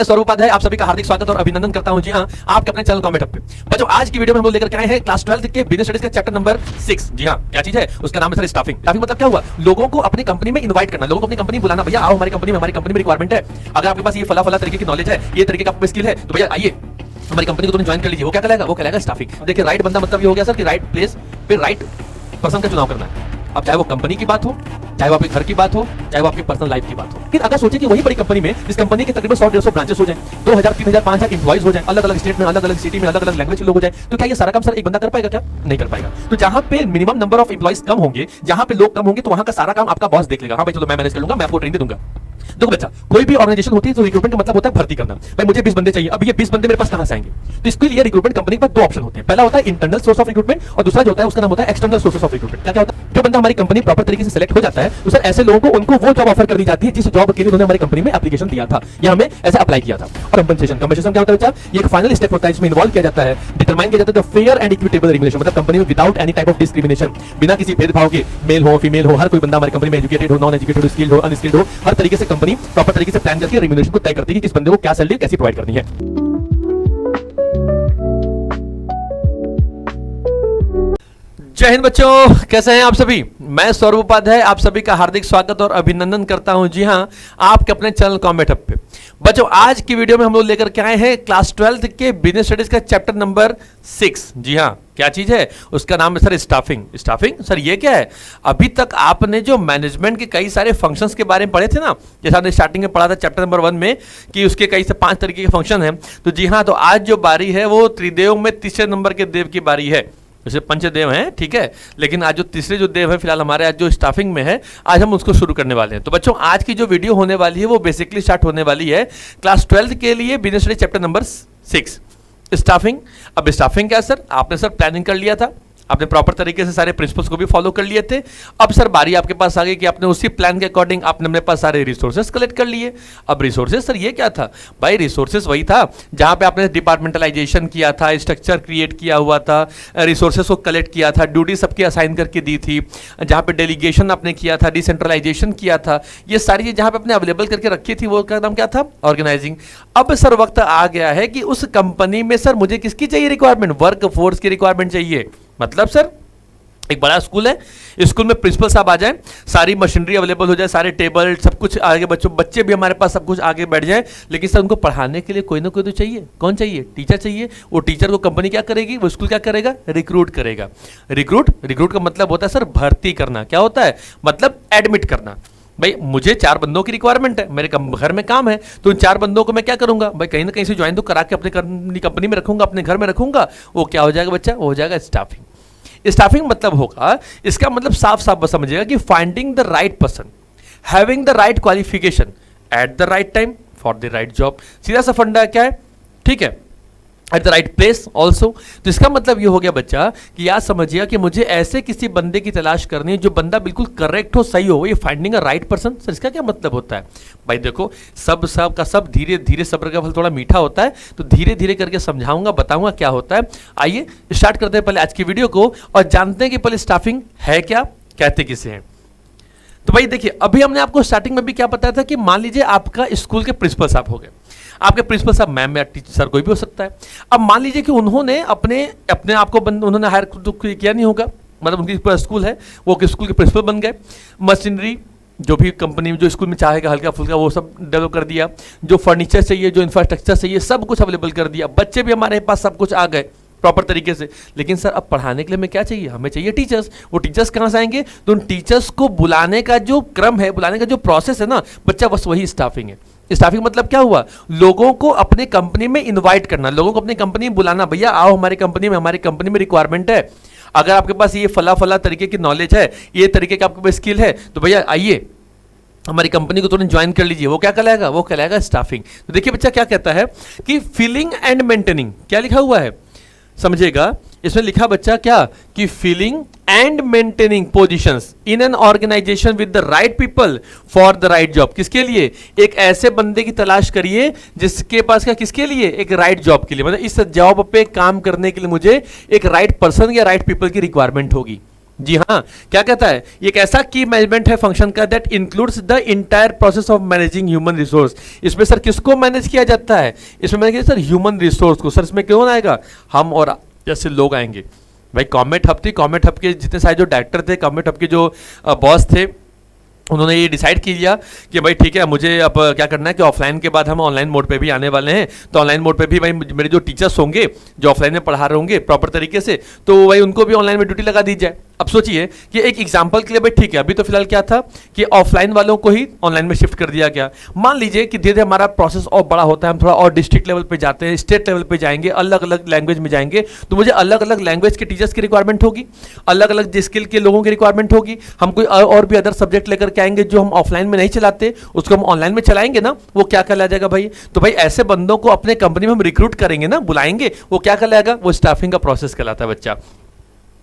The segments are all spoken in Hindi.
स्वरूप उपाध्याय आप सभी का हार्दिक स्वागत और अभिनंदन करता हूं। जी हां, आपके अपने चैनल कॉमेट हब पे बच्चों आज की वीडियो में हम लोग लेकर के आए हैं क्लास 12 के बिजनेस स्टडीज का चैप्टर नंबर 6। जी हां, क्या चीज है उसका नाम है सर स्टाफिंग। स्टाफिंग मतलब क्या हुआ? लोगों को अपनी कंपनी में इनवाइट करना, लोगों को अपनी कंपनी बुलाना। भैया आओ हमारी कंपनी में रिक्वायरमेंट है। अगर आपके पास ये फला फला तरीके की नॉलेज है, ये तरीके का स्किल है, तो भैया आइए हमारी कंपनी को तुरंत ज्वाइन कर लीजिए। वो क्या कहलाएगा? वो कहलाएगा स्टाफिंग। देखिए राइट बंदा मतलब ये हो गया सर कि राइट प्लेस पे राइट पर्सन का चुनाव करना है। अब चाहे वो कंपनी की बात हो, चाहे वो आपके घर की बात हो, चाहे वो आपकी पर्सनल लाइफ की बात हो। फिर अगर सोचे कि वही बड़ी कंपनी में इस कंपनी के तकरीबन 100-150 ब्रांचेस हो जाए, 2000, 3000, 5000 एम्प्लॉइज हो जाए, अलग अलग स्टेट में, अलग अलग सिटी में, अलग अलग लैंग्वेज के लोग हो जाए, तो क्या ये सारा काम सर एक बंदा कर पाएगा? क्या नहीं कर पाएगा। तो जहां पे मिनिमम नंबर ऑफ एम्प्लॉइज कम होंगे, जहां पे लोग कम होंगे, तो वहां का सारा काम आपका बॉस देख लेगा। हाँ भाई चलो मैं मैनेज कर लूंगा, मैं आपको ट्रेनिंग दे दूंगा। देखो बच्चा, कोई भी ऑर्गेनाइजेशन होती है तो रिक्रूटमेंट का मतलब होता है भर्ती करना। भाई मुझे 20 बंदे चाहिए, अब ये 20 बंदे मेरे पास कहां से आएंगे? तो इसके लिए रिक्रूटमेंट कंपनी के पास दो ऑप्शन होते हैं। पहला होता है इंटरनल सोर्स ऑफ रिक्रूटमेंट और दूसरा जो होता है उसका नाम होता है एक्सटर्नल सोर्सेस ऑफ रिक्रूटमेंट। क्या होता है? जो बंदा हमारी कंपनी प्रॉपर तरीके से सिलेक्ट हो जाता है तो सर ऐसे लोगों को उनको वो जॉब ऑफर कर दी जाती है जिस जॉब के लिए उन्होंने हमारी कंपनी में एप्लीकेशन दिया था या हमें ऐसे अप्लाई किया था। और कंपनसेशन क्या होता है बच्चा? ये एक फाइनल स्टेप होता है जिसमें इन्वॉल्व किया जाता है, डिटरमाइन किया जाता है फेयर एंड इक्विटेबल रेम्यूनरेशन, मतलब कंपनी में without any type of discrimination, बिना किसी भेदभाव के, मेल हो फीमेल हो, हर कोई बंदा हमारी कंपनी में एजुकेटेड हो, नॉन एजुकेटेड हो, स्किल्ड हो, अनस्किल्ड हो, हर तरीके से कंपनी प्रॉपर तरीके से प्लान करके रेम्यूनरेशन को तय करती है कि किस बंदे को क्या सैलरी कैसी प्रोवाइड करनी है। जय हिंद बच्चों, कैसे हैं आप सभी? मैं स्वरूप उपाध्याय आप सभी का हार्दिक स्वागत और अभिनंदन करता हूं। जी हां, आपके अपने चैनल कॉमेट हब पे बच्चों आज की वीडियो में हम लोग लेकर के आए हैं क्लास 12 के बिजनेस स्टडीज का चैप्टर नंबर 6। जी हां, क्या चीज है उसका नाम है सर स्टाफिंग। स्टाफिंग सर ये क्या है? अभी तक आपने जो मैनेजमेंट के कई सारे फंक्शंस के बारे में पढ़े थे ना, जैसा हमने स्टार्टिंग में पढ़ा था चैप्टर नंबर 1 में कि उसके कई से 5 तरीके के फंक्शन हैं। तो जी हां, तो आज जो बारी है वो त्रिदेव में तीसरे नंबर के देव की बारी है। जैसे पंचदेव हैं, ठीक है, लेकिन आज जो तीसरे जो देव है फिलहाल हमारे आज जो स्टाफिंग में है, आज हम उसको शुरू करने वाले हैं। तो बच्चों आज की जो वीडियो होने वाली है वो बेसिकली स्टार्ट होने वाली है क्लास 12 के लिए business study chapter number 6 staffing. अब स्टाफिंग क्या सर? आपने सर प्लानिंग कर लिया था, आपने प्रॉपर तरीके से सारे प्रिंसिपल्स को भी फॉलो कर लिए थे। अब सर बारी आपके पास आ गई कि आपने उसी प्लान के अकॉर्डिंग आपने अपने पास सारे रिसोर्सेस कलेक्ट कर लिए। अब रिसोर्सेस सर ये क्या था? भाई रिसोर्सेस वही था जहां पे आपने डिपार्टमेंटलाइजेशन किया था, स्ट्रक्चर क्रिएट किया हुआ था, रिसोर्सेस को कलेक्ट किया था, ड्यूटी सबकी असाइन करके दी थी, जहां पे डेलीगेशन आपने किया था, डिसेंट्रलाइजेशन किया था, ये सारी चीज जहां पे आपने अवेलेबल करके रखी थी वो का नाम क्या था? ऑर्गेनाइजिंग। अब सर वक्त आ गया है कि उस कंपनी में सर मुझे किसकी चाहिए रिक्वायरमेंट? वर्क फोर्स की रिक्वायरमेंट चाहिए। मतलब सर एक बड़ा स्कूल है, स्कूल में प्रिंसिपल साहब आ जाए, सारी मशीनरी अवेलेबल हो जाए, सारे टेबल सब कुछ आगे, बच्चे भी हमारे पास सब कुछ आगे बैठ जाए, लेकिन सर उनको पढ़ाने के लिए कोई ना कोई तो चाहिए। कौन चाहिए? टीचर चाहिए। वो टीचर को कंपनी क्या करेगी? वो स्कूल क्या करेगा? रिक्रूट करेगा। रिक्रूट का मतलब होता है सर भर्ती करना। क्या होता है? मतलब एडमिट करना। भाई मुझे 4 बंदों की रिक्वायरमेंट है, मेरे घर में काम है, तो उन 4 बंदों को मैं क्या करूंगा? भाई कहीं ना कहीं से ज्वाइन तो करा के अपने कंपनी में रखूंगा, अपने घर में रखूंगा। वो क्या हो जाएगा बच्चा? वो हो जाएगा स्टाफिंग। स्टाफिंग मतलब होगा, इसका मतलब साफ साफ बस समझिएगा कि finding the right person, having the right qualification at the right time for the right job. सीधा सा फंडा क्या है? ठीक है, at the right place also. तो इसका मतलब ये हो गया बच्चा कि याद समझिएगा कि मुझे ऐसे किसी बंदे की तलाश करनी है जो बंदा बिल्कुल करेक्ट हो, सही हो। ये finding a right person. Sir इसका क्या मतलब होता है? भाई देखो सब का सब धीरे धीरे सब्र का फल थोड़ा मीठा होता है, तो धीरे धीरे करके समझाऊंगा, बताऊंगा क्या होता है। आइए स्टार्ट करते हैं पहले आज की वीडियो को और जानते हैं कि पहले स्टाफिंग है क्या, कहते किसे हैं। तो भाई देखिए अभी हमने आपको स्टार्टिंग में भी क्या बताया था कि मान लीजिए आपका स्कूल के प्रिंसिपल साहब हो गए, आपके प्रिंसिपल साहब मैम या टीचर सर कोई भी हो सकता है। अब मान लीजिए कि उन्होंने अपने आप को उन्होंने हायर किया नहीं होगा, मतलब उनकी स्कूल है, वो स्कूल के प्रिंसिपल बन गए, मशीनरी जो भी कंपनी जो स्कूल में चाहेगा हल्का फुल्का वो सब डेवलप कर दिया, जो फर्नीचर चाहिए, जो इंफ्रास्ट्रक्चर चाहिए, सब कुछ अवेलेबल कर दिया, बच्चे भी हमारे पास सब कुछ आ गए प्रॉपर तरीके से। लेकिन सर अब पढ़ाने के लिए हमें क्या चाहिए? हमें चाहिए टीचर्स। वो टीचर्स कहाँ से आएंगे? तो उन टीचर्स को बुलाने का जो क्रम है, बुलाने का जो प्रोसेस है ना बच्चा, बस वही स्टाफिंग है। स्टाफिंग मतलब क्या हुआ? लोगों को अपने कंपनी में इनवाइट करना, लोगों को अपनी कंपनी में बुलाना। भैया आओ हमारी कंपनी में रिक्वायरमेंट है। अगर आपके पास ये फला तरीके की नॉलेज है, ये तरीके का आपके पास स्किल है, तो भैया आइए हमारी कंपनी को तुरंत ज्वाइन कर लीजिए। वो क्या कहलाएगा? वो कहलाएगा स्टाफिंग। तो देखिए बच्चा क्या कहता है कि फिलिंग एंड मेंटेनिंग, क्या लिखा हुआ है समझिएगा, इसमें लिखा बच्चा क्या कि filling and maintaining positions in an organisation with the right people for the right job. किसके लिए? एक ऐसे बंदे की तलाश करिए जिसके पास क्या, किसके लिए? एक राइट जॉब के लिए, मतलब इस जॉब पे काम करने के लिए मुझे एक राइट पर्सन या राइट पीपल की रिक्वायरमेंट होगी। जी हाँ, क्या कहता है, ये एक ऐसा की मैनेजमेंट है फंक्शन का that includes the entire process of managing human resource. इसमें सर किसको मैनेज किया जाता है, इसमें मैनेज किया सर ह्यूमन रिसोर्स को। सर इसमें कौन आएगा, हम और जैसे लोग आएंगे। भाई कॉमेट हब थी, कॉमेट हब के जितने सारे जो डायरेक्टर थे, कॉमेट हब के जो बॉस थे, उन्होंने ये डिसाइड किया लिया कि भाई ठीक है, मुझे अब क्या करना है कि ऑफलाइन के बाद हम ऑनलाइन मोड पे भी आने वाले हैं। तो ऑनलाइन मोड पे भी भाई मेरे जो टीचर्स होंगे जो ऑफलाइन में पढ़ा रहे होंगे प्रॉपर तरीके से, तो भाई उनको भी ऑनलाइन में ड्यूटी लगा दी जाए। अब सोचिए कि एक एग्जांपल के लिए भाई ठीक है, अभी तो फिलहाल क्या था कि ऑफलाइन वालों को ही ऑनलाइन में शिफ्ट कर दिया गया। मान लीजिए कि धीरे धीरे हमारा प्रोसेस और बड़ा होता है, हम थोड़ा और डिस्ट्रिक्ट लेवल पे जाते हैं, स्टेट लेवल पे जाएंगे, अलग अलग लैंग्वेज में जाएंगे, तो मुझे अलग अलग लैंग्वेज के टीचर्स की रिक्वायरमेंट होगी, अलग अलग स्किल के लोगों की रिक्वायरमेंट होगी। हम कोई और भी अदर सब्जेक्ट लेकर के आएंगे जो हम ऑफलाइन में नहीं चलाते, उसको हम ऑनलाइन में चलाएंगे ना, वो क्या कहला जाएगा भाई। तो भाई ऐसे बंदों को अपने कंपनी में हम रिक्रूट करेंगे ना, बुलाएंगे, वो क्या कहलाएगा, वो स्टाफिंग का प्रोसेस कहलाता है बच्चा।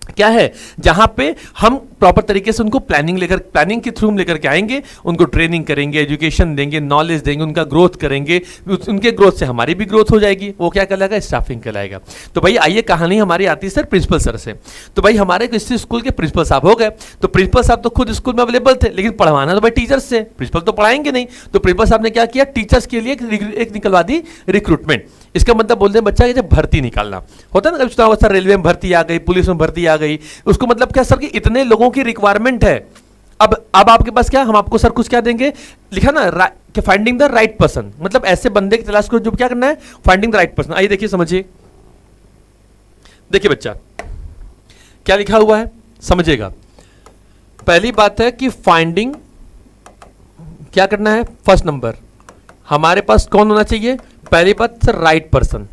क्या है, जहां पे हम प्रॉपर तरीके से उनको प्लानिंग के थ्रू लेकर के आएंगे, उनको ट्रेनिंग करेंगे, एजुकेशन देंगे, नॉलेज देंगे, उनका ग्रोथ करेंगे, उनके ग्रोथ से हमारी भी ग्रोथ हो जाएगी, वो क्या कहलाएगा, स्टाफिंग कहलाएगा। तो भाई आइए कहानी हमारी आती है सर प्रिंसिपल सर से। तो भाई हमारे किसी स्कूल के प्रिंसिपल साहब हो गए, तो प्रिंसिपल साहब तो खुद स्कूल में अवेलेबल थे, लेकिन पढ़वाना तो भाई टीचर्स से, प्रिंसिपल तो पढ़ाएंगे नहीं। तो प्रिंसिपल साहब ने क्या किया, टीचर्स के लिए एक निकलवा दी रिक्रूटमेंट। इसका मतलब बोलते हैं बच्चा कि जब भर्ती निकालना होता है ना, कभी सर रेलवे में भर्ती आ गई, पुलिस में भर्ती आ गई, उसको मतलब क्या सर कि इतने लोगों की रिक्वायरमेंट है। अब आपके पास क्या, हम आपको सर कुछ क्या देंगे, लिखा ना कि फाइंडिंग द राइट पर्सन, मतलब ऐसे बंदे की तलाश करो जो क्या करना है, फाइंडिंग द राइट पर्सन। आइए देखिए समझिए, देखिए बच्चा क्या लिखा हुआ है, समझिएगा। पहली बात है कि फाइंडिंग क्या करना है, फर्स्ट नंबर हमारे पास कौन होना चाहिए, पहली बात sir right person,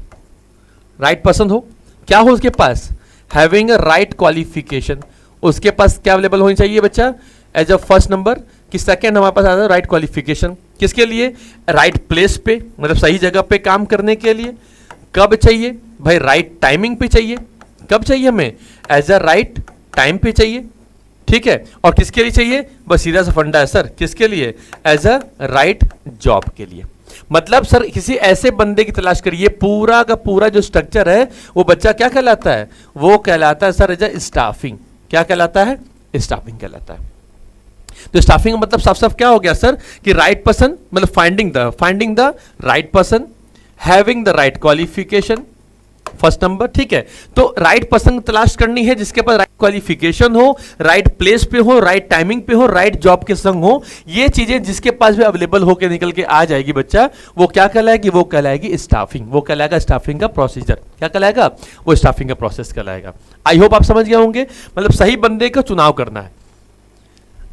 right person हो, क्या हो उसके पास, हैविंग अ राइट क्वालिफिकेशन, उसके पास क्या अवेलेबल होनी चाहिए बच्चा, एज अ फर्स्ट नंबर। कि सेकंड हमारे पास आता है राइट क्वालिफिकेशन, किसके लिए, राइट प्लेस पे, मतलब सही जगह पे काम करने के लिए। कब चाहिए भाई, राइट टाइमिंग पे चाहिए, कब चाहिए हमें, एज अ राइट टाइम पे चाहिए, ठीक है। और किसके लिए चाहिए, बस सीधा सा फंडा है सर, किसके लिए, एज अ राइट जॉब के लिए। मतलब सर किसी ऐसे बंदे की तलाश करिए, पूरा का पूरा जो स्ट्रक्चर है वो बच्चा क्या कहलाता है, वो कहलाता है सर एज अ स्टाफिंग। क्या कहलाता है, स्टाफिंग कहलाता है। तो स्टाफिंग मतलब साफ साफ क्या हो गया सर कि राइट पर्सन, मतलब finding the right person, having the right qualification, first number, ठीक है। तो राइट पर्सन तलाश करनी है जिसके पास राइट क्वालिफिकेशन हो, राइट प्लेस पे हो, राइट टाइमिंग पे हो, राइट जॉब के संग हो। ये चीजें जिसके पास भी अवेलेबल होकर निकल के आ जाएगी बच्चा, वो क्या कहलाएगी, वो कहलाएगी स्टाफिंग, वो कहलाएगा स्टाफिंग का प्रोसीजर। क्या कहलाएगा, वो स्टाफिंग का प्रोसेस कहलाएगा। आई होप आप समझ गए होंगे, मतलब सही बंदे का चुनाव करना है।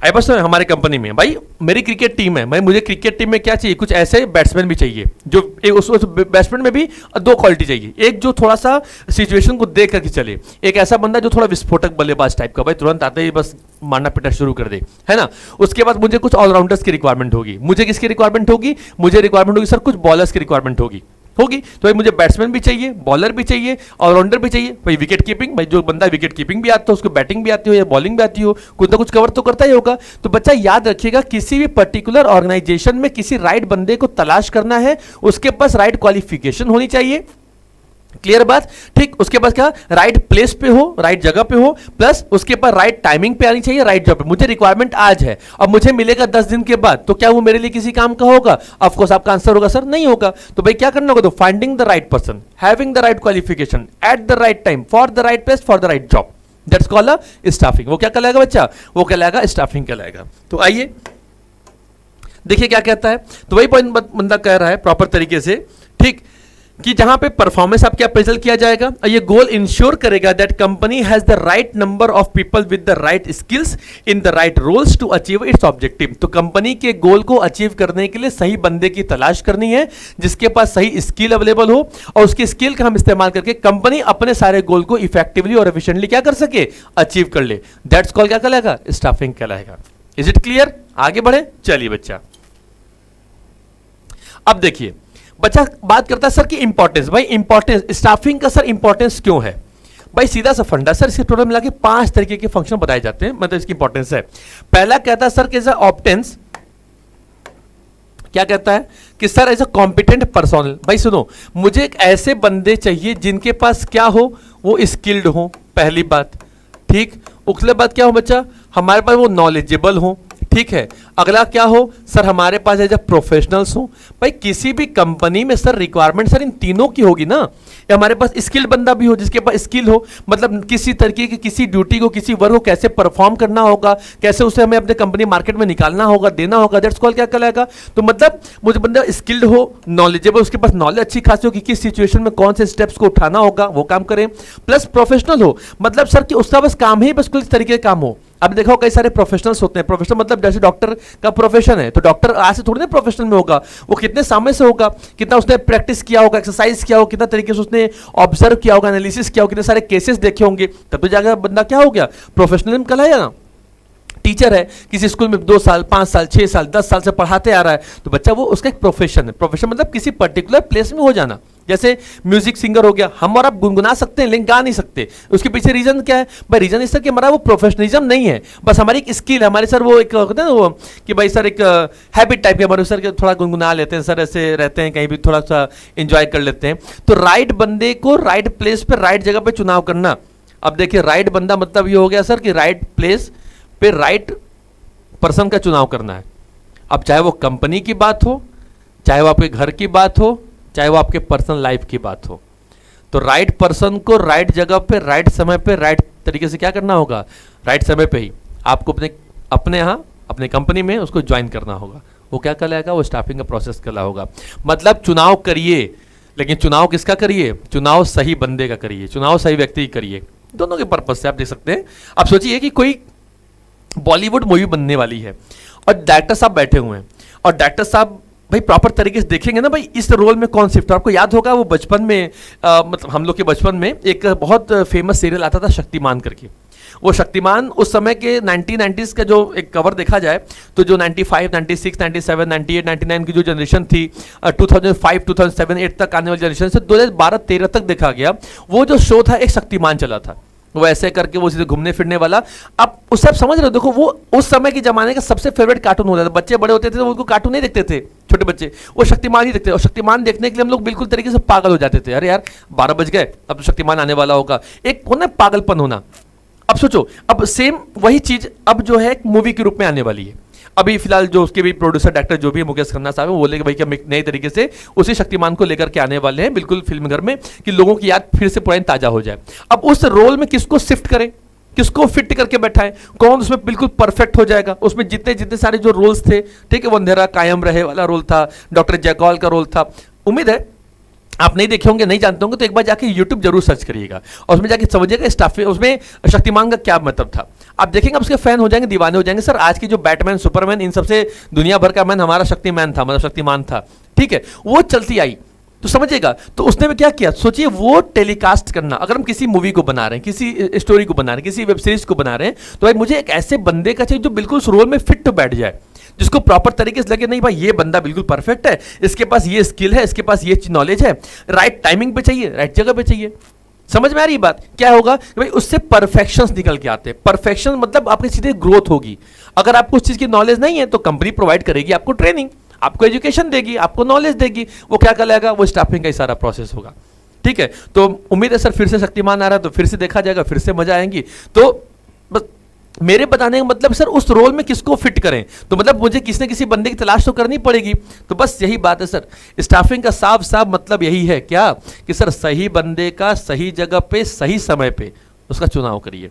आई बस हमारे कंपनी में भाई मेरी क्रिकेट टीम है, भाई मुझे क्रिकेट टीम में क्या चाहिए, कुछ ऐसे बैट्समैन भी चाहिए जो उस बैट्समैन में भी दो क्वालिटी चाहिए, एक जो थोड़ा सा सिचुएशन को देख करके चले, एक ऐसा बंदा जो थोड़ा विस्फोटक बल्लेबाज टाइप का, भाई तुरंत आते ही बस मारना पिटना शुरू कर दे, है ना। उसके बाद मुझे कुछ ऑलराउंडर्स की रिक्वायरमेंट होगी, मुझे किसकी रिक्वायरमेंट होगी, मुझे रिक्वायरमेंट होगी सर कुछ बॉलर्स की रिक्वायरमेंट होगी। तो भाई मुझे बैट्समैन भी चाहिए, बॉलर भी चाहिए, ऑलराउंडर भी चाहिए, भाई विकेट कीपिंग, भाई जो बंदा विकेट कीपिंग भी आता हो, उसको बैटिंग भी आती हो या बॉलिंग भी आती हो, कुछ ना कुछ कवर तो करता ही होगा। तो बच्चा याद रखिएगा, किसी भी पर्टिकुलर ऑर्गेनाइजेशन में किसी राइट बंदे को तलाश करना है, उसके पास राइट क्वालिफिकेशन होनी चाहिए, क्लियर बात, ठीक। उसके पास क्या, राइट प्लेस पे हो, राइट जगह पे हो, प्लस उसके पास राइट टाइमिंग पे आनी चाहिए, राइट जॉब पे। मुझे रिक्वायरमेंट आज है, अब मुझे मिलेगा 10 दिन के बाद, तो क्या वो मेरे लिए किसी काम का होगा, ऑफ कोर्स आपका आंसर होगा सर नहीं होगा। तो भाई क्या करना होगा, तो finding the right person, having the right qualification, at the right time, for the right place, for the right job, that's called a staffing. वो क्या कहलाएगा बच्चा, वो कहलाएगा स्टाफिंग कहलाएगा। तो आइए देखिए क्या कहता है। तो वही पॉइंट बंदा कह रहा है प्रॉपर तरीके से, ठीक, कि जहां पे परफॉर्मेंस आपके अप्रेजल किया जाएगा, ये गोल इंश्योर करेगा that company has the right number of people with the right skills in the right roles to achieve its objective. तो कंपनी के गोल को अचीव करने के लिए सही बंदे की तलाश करनी है जिसके पास सही स्किल अवेलेबल हो, और उसकी स्किल का हम इस्तेमाल करके कंपनी अपने सारे गोल को इफेक्टिवली और एफिशिएंटली क्या कर सके, अचीव कर ले। दैट्स कॉल क्या कहलाएगा, स्टाफिंग कहलाएगा। इज इट क्लियर, आगे बढ़े, चलिए बच्चा। अब देखिए बच्चा बात करता है सर की इंपॉर्टेंस, भाई इंपॉर्टेंस स्टाफिंग का सर इंपॉर्टेंस क्यों है। भाई सीधा सा फंडा सर, इसके टोटल मिला के 5 तरीके के फंक्शन बताए जाते हैं, मतलब इसकी इंपॉर्टेंस है। पहला कहता है सर कि ऑप्टेंस, क्या कहता है कि sir as a competent personal. भाई सुनो, मुझे एक ऐसे बंदे चाहिए जिनके पास क्या हो, वो स्किल्ड हो, पहली बात, ठीक। उसके बाद क्या हो बच्चा, हमारे पास वो नॉलेजेबल हो, ठीक है। अगला क्या हो सर, हमारे पास एज प्रोफेशनल्स हो। भाई किसी भी कंपनी में सर रिक्वायरमेंट सर इन तीनों की होगी ना। या हमारे पास स्किल्ड बंदा भी हो, जिसके पास स्किल हो, मतलब किसी तरीके की किसी ड्यूटी को, किसी वर्क को कैसे परफॉर्म करना होगा, कैसे उसे हमें अपने कंपनी मार्केट में निकालना होगा, देना होगा, दैट्स कॉल क्या कहलाएगा। तो मतलब मुझे बंदा स्किल्ड हो, नॉलेजेबल, उसके पास नॉलेज अच्छी खासी हो कि किस सिचुएशन में कौन से स्टेप्स को उठाना होगा वो काम करें, प्लस प्रोफेशनल हो, मतलब सर कि उसका बस काम ही बस कुछ तरीके का काम हो। अब देखो कई सारे प्रोफेशनल्स होते हैं, प्रोफेशनल मतलब जैसे डॉक्टर का प्रोफेशन है, तो डॉक्टर आज से थोड़ी ना प्रोफेशनल में होगा, वो कितने समय से होगा, कितना उसने प्रैक्टिस किया होगा, एक्सरसाइज किया होगा, कितना तरीके से उसने ऑब्जर्व किया होगा, एनालिसिस किया होगा, कितने सारे केसेस देखे होंगे, तब तो जाकर बंदा क्या हो गया, प्रोफेशनल कहलाया ना। टीचर है किसी स्कूल में 2 साल 5 साल 6 साल 10 साल से पढ़ाते आ रहा है, तो बच्चा वो उसका एक प्रोफेशन है। प्रोफेशन मतलब किसी पर्टिकुलर प्लेस में हो जाना। जैसे म्यूजिक सिंगर हो गया, हम और आप गुनगुना सकते हैं लेकिन गा नहीं सकते, उसके पीछे रीजन क्या है भाई, रीजन इस सर कि हमारा वो प्रोफेशनलिज्म नहीं है, बस हमारी एक स्किल है, हमारे सर वो एक होता है ना वो कि भाई सर एक हैबिट टाइप के हमारे सर के थोड़ा गुनगुना लेते हैं सर, ऐसे रहते हैं कहीं भी थोड़ा सा इंजॉय कर लेते हैं। तो राइट बंदे को राइट प्लेस पे राइट जगह पे चुनाव करना। अब देखिए राइट बंदा मतलब ये हो गया सर कि राइट प्लेस पे राइट पर्सन का चुनाव करना है। अब चाहे वो कंपनी की बात हो, चाहे वो आपके घर की बात हो, चाहे वो आपके पर्सनल लाइफ की बात हो, तो राइट पर्सन को राइट जगह पे राइट समय पे राइट तरीके से क्या करना होगा, राइट समय पे ही आपको अपने यहाँ अपने कंपनी में उसको ज्वाइन करना होगा। वो क्या कहलाएगा, वो स्टाफिंग का प्रोसेस कहला होगा। मतलब चुनाव करिए, लेकिन चुनाव किसका करिए, चुनाव सही बंदे का करिए, चुनाव सही व्यक्ति का करिए। दोनों के पर्पज से आप देख सकते हैं। आप सोचिए कि कोई बॉलीवुड मूवी बनने वाली है और डायरेक्टर साहब बैठे हुए हैं, और डायरेक्टर साहब भाई प्रॉपर तरीके से देखेंगे ना भाई इस रोल में कौन शिफ्ट। आपको याद होगा वो बचपन में मतलब हम लोग के बचपन में एक बहुत फेमस सीरियल आता था शक्तिमान करके। वो शक्तिमान उस समय के 1990s का जो एक कवर देखा जाए तो जो 95, 96, 97, 98, 99 की जो जनरेशन थी, 2005, 2007, 8 तक आने वाली जनरेशन से 2012-13 तक देखा गया, वो जो शो था एक शक्तिमान चला था। वो ऐसे करके वो सीधे घूमने फिरने वाला। अब उस सब समझ रहे हो, देखो वो उस समय के जमाने का सबसे फेवरेट कार्टून होता था। बच्चे बड़े होते थे तो उनको कार्टून नहीं देखते थे, छोटे बच्चे वो शक्तिमान ही देखते थे, और शक्तिमान देखने के लिए हम लोग बिल्कुल तरीके से पागल हो जाते थे। अरे यार 12 बज गए, अब तो शक्तिमान आने वाला होगा, एक होना पागलपन होना। अब सोचो, अब सेम वही चीज अब जो है एक मूवी के रूप में आने वाली है। अभी फिलहाल जो उसके भी प्रोड्यूसर डायरेक्टर जो भी है मुकेश खन्ना साहब, वो बोले कि भाई कि हम एक नए तरीके से उसी शक्तिमान को लेकर के आने वाले हैं बिल्कुल फिल्म घर में, कि लोगों की याद फिर से पुरानी ताजा हो जाए। अब उस रोल में किसको शिफ्ट करें, किसको फिट करके बैठाएं, कौन उसमें बिल्कुल परफेक्ट हो जाएगा। उसमें जितने जितने सारे जो रोल्स थे, ठीक है, वो अंधेरा कायम रहे वाला रोल था, डॉक्टर जयकौल का रोल था। उम्मीद है आप नहीं देखे होंगे, नहीं जानते होंगे, तो एक बार जाके YouTube जरूर सर्च करिएगा और उसमें जाके समझिएगा स्टाफ उसमें शक्तिमान का क्या मतलब था। आप देखेंगे, आप उसके फैन हो जाएंगे, दीवाने हो जाएंगे। सर आज की जो बैटमैन, सुपरमैन, इन सबसे दुनिया भर का मैन हमारा शक्तिमान था, मतलब शक्तिमान था, ठीक है, वो चलती आई तो समझिएगा। तो उसने भी क्या किया, सोचिए वो टेलीकास्ट करना। अगर हम किसी मूवी को बना रहे हैं, किसी स्टोरी को बना रहे हैं, किसी वेब सीरीज को बना रहे हैं, तो भाई मुझे एक ऐसे बंदे का चाहिए जो बिल्कुल उस रोल में फिट तो बैठ जाए, जिसको प्रॉपर तरीके से लगे नहीं भाई ये बंदा बिल्कुल परफेक्ट है, इसके पास ये स्किल है, इसके पास ये नॉलेज है, राइट टाइमिंग पे चाहिए, राइट जगह पे चाहिए। समझ में आ रही बात, क्या होगा भाई उससे परफेक्शंस निकल के आते हैं। परफेक्शन मतलब आपकी सीधे ग्रोथ होगी। अगर आपको उस चीज की नॉलेज नहीं है तो कंपनी प्रोवाइड करेगी आपको ट्रेनिंग, आपको एजुकेशन देगी, आपको नॉलेज देगी, वो क्या कहलाएगा, वो स्टाफिंग का ही सारा प्रोसेस होगा। ठीक है, तो उम्मीद है सर फिर से शक्तिमान आ रहा है तो फिर से देखा जाएगा, फिर से मजा आएंगी। तो बस मेरे बताने का मतलब सर उस रोल में किसको फिट करें, तो मतलब मुझे किसी न किसी बंदे की तलाश तो करनी पड़ेगी। तो बस यही बात है सर, स्टाफिंग का साफ साफ मतलब यही है क्या, कि सर सही बंदे का सही जगह पे सही समय पे उसका चुनाव करिए।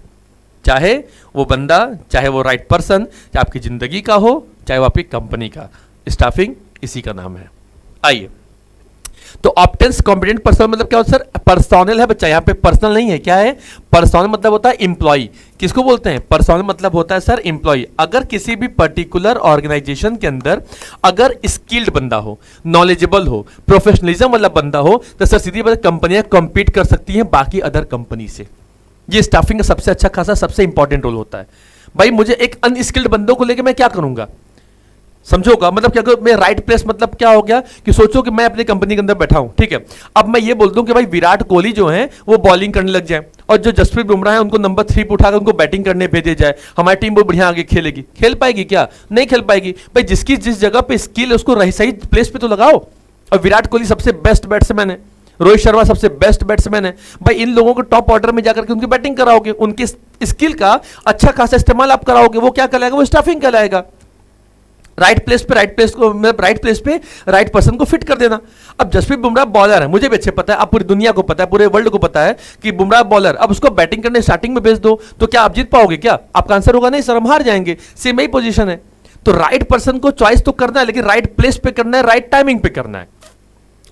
चाहे वो बंदा, चाहे वो राइट पर्सन, चाहे आपकी जिंदगी का हो, चाहे वो आपकी कंपनी का, स्टाफिंग इसी का नाम है। आइए, तो ऑप्टेंस कॉम्पिटेंट पर्सन मतलब क्या होता है सर, पर्सोनल है बच्चा, यहाँ पे पर्सनल नहीं है, क्या है, पर्सोनल मतलब होता है एम्प्लॉय। किसको बोलते हैं, पर्सोनल मतलब होता है सर एम्प्लॉय। अगर किसी भी पर्टिकुलर ऑर्गेनाइजेशन के अंदर अगर स्किल्ड बंदा हो, नॉलेजेबल हो, प्रोफेशनलिज्म वाला बंदा हो, तो सर सीधी बात कंपनियां कॉम्पीट कर सकती हैं बाकी अदर कंपनी से। ये स्टाफिंग का सबसे अच्छा खासा सबसे इंपॉर्टेंट रोल होता है। भाई मुझे एक अनस्किल्ड बंदों को लेकर मैं क्या करूंगा, समझोगा, मतलब क्या मैं राइट प्लेस, मतलब क्या हो गया कि सोचो कि मैं अपनी कंपनी के अंदर बैठा हूं, ठीक है, अब मैं ये बोल दूं कि भाई विराट कोहली जो है वो बॉलिंग करने लग जाए और जो जसप्रीत बुमराह है उनको नंबर 3 पे उठाकर उनको बैटिंग करने भेजे जाए, हमारी टीम बहुत बढ़िया आगे खेलेगी, खेल पाएगी क्या, नहीं खेल पाएगी। भाई जिसकी जिस जगह पे स्किल है उसको सही प्लेस पे तो लगाओ। और विराट कोहली सबसे बेस्ट बैट्समैन है, रोहित शर्मा सबसे बेस्ट बैट्समैन है, भाई इन लोगों को टॉप ऑर्डर में जाकर के उनकी बैटिंग कराओगे, उनकी स्किल का अच्छा खासा इस्तेमाल आप कराओगे, वो क्या कहलाएगा, वो स्टाफिंग कहलाएगा। राइट प्लेस पे राइट पर्सन को फिट कर देना। अब जसप्रीत बुमराह बॉलर है, मुझे भी अच्छे पता है, अब पूरी दुनिया को पता है, पूरे वर्ल्ड को पता है कि बुमराह बॉलर, अब उसको बैटिंग करने स्टार्टिंग में भेज दो तो क्या आप जीत पाओगे? क्या आपका आंसर होगा नहीं सर, हम हार जाएंगे। सेम यही पोजीशन है। तो राइट पर्सन को चॉइस तो करना है, लेकिन राइट प्लेस पे करना है, राइट टाइमिंग पे करना है।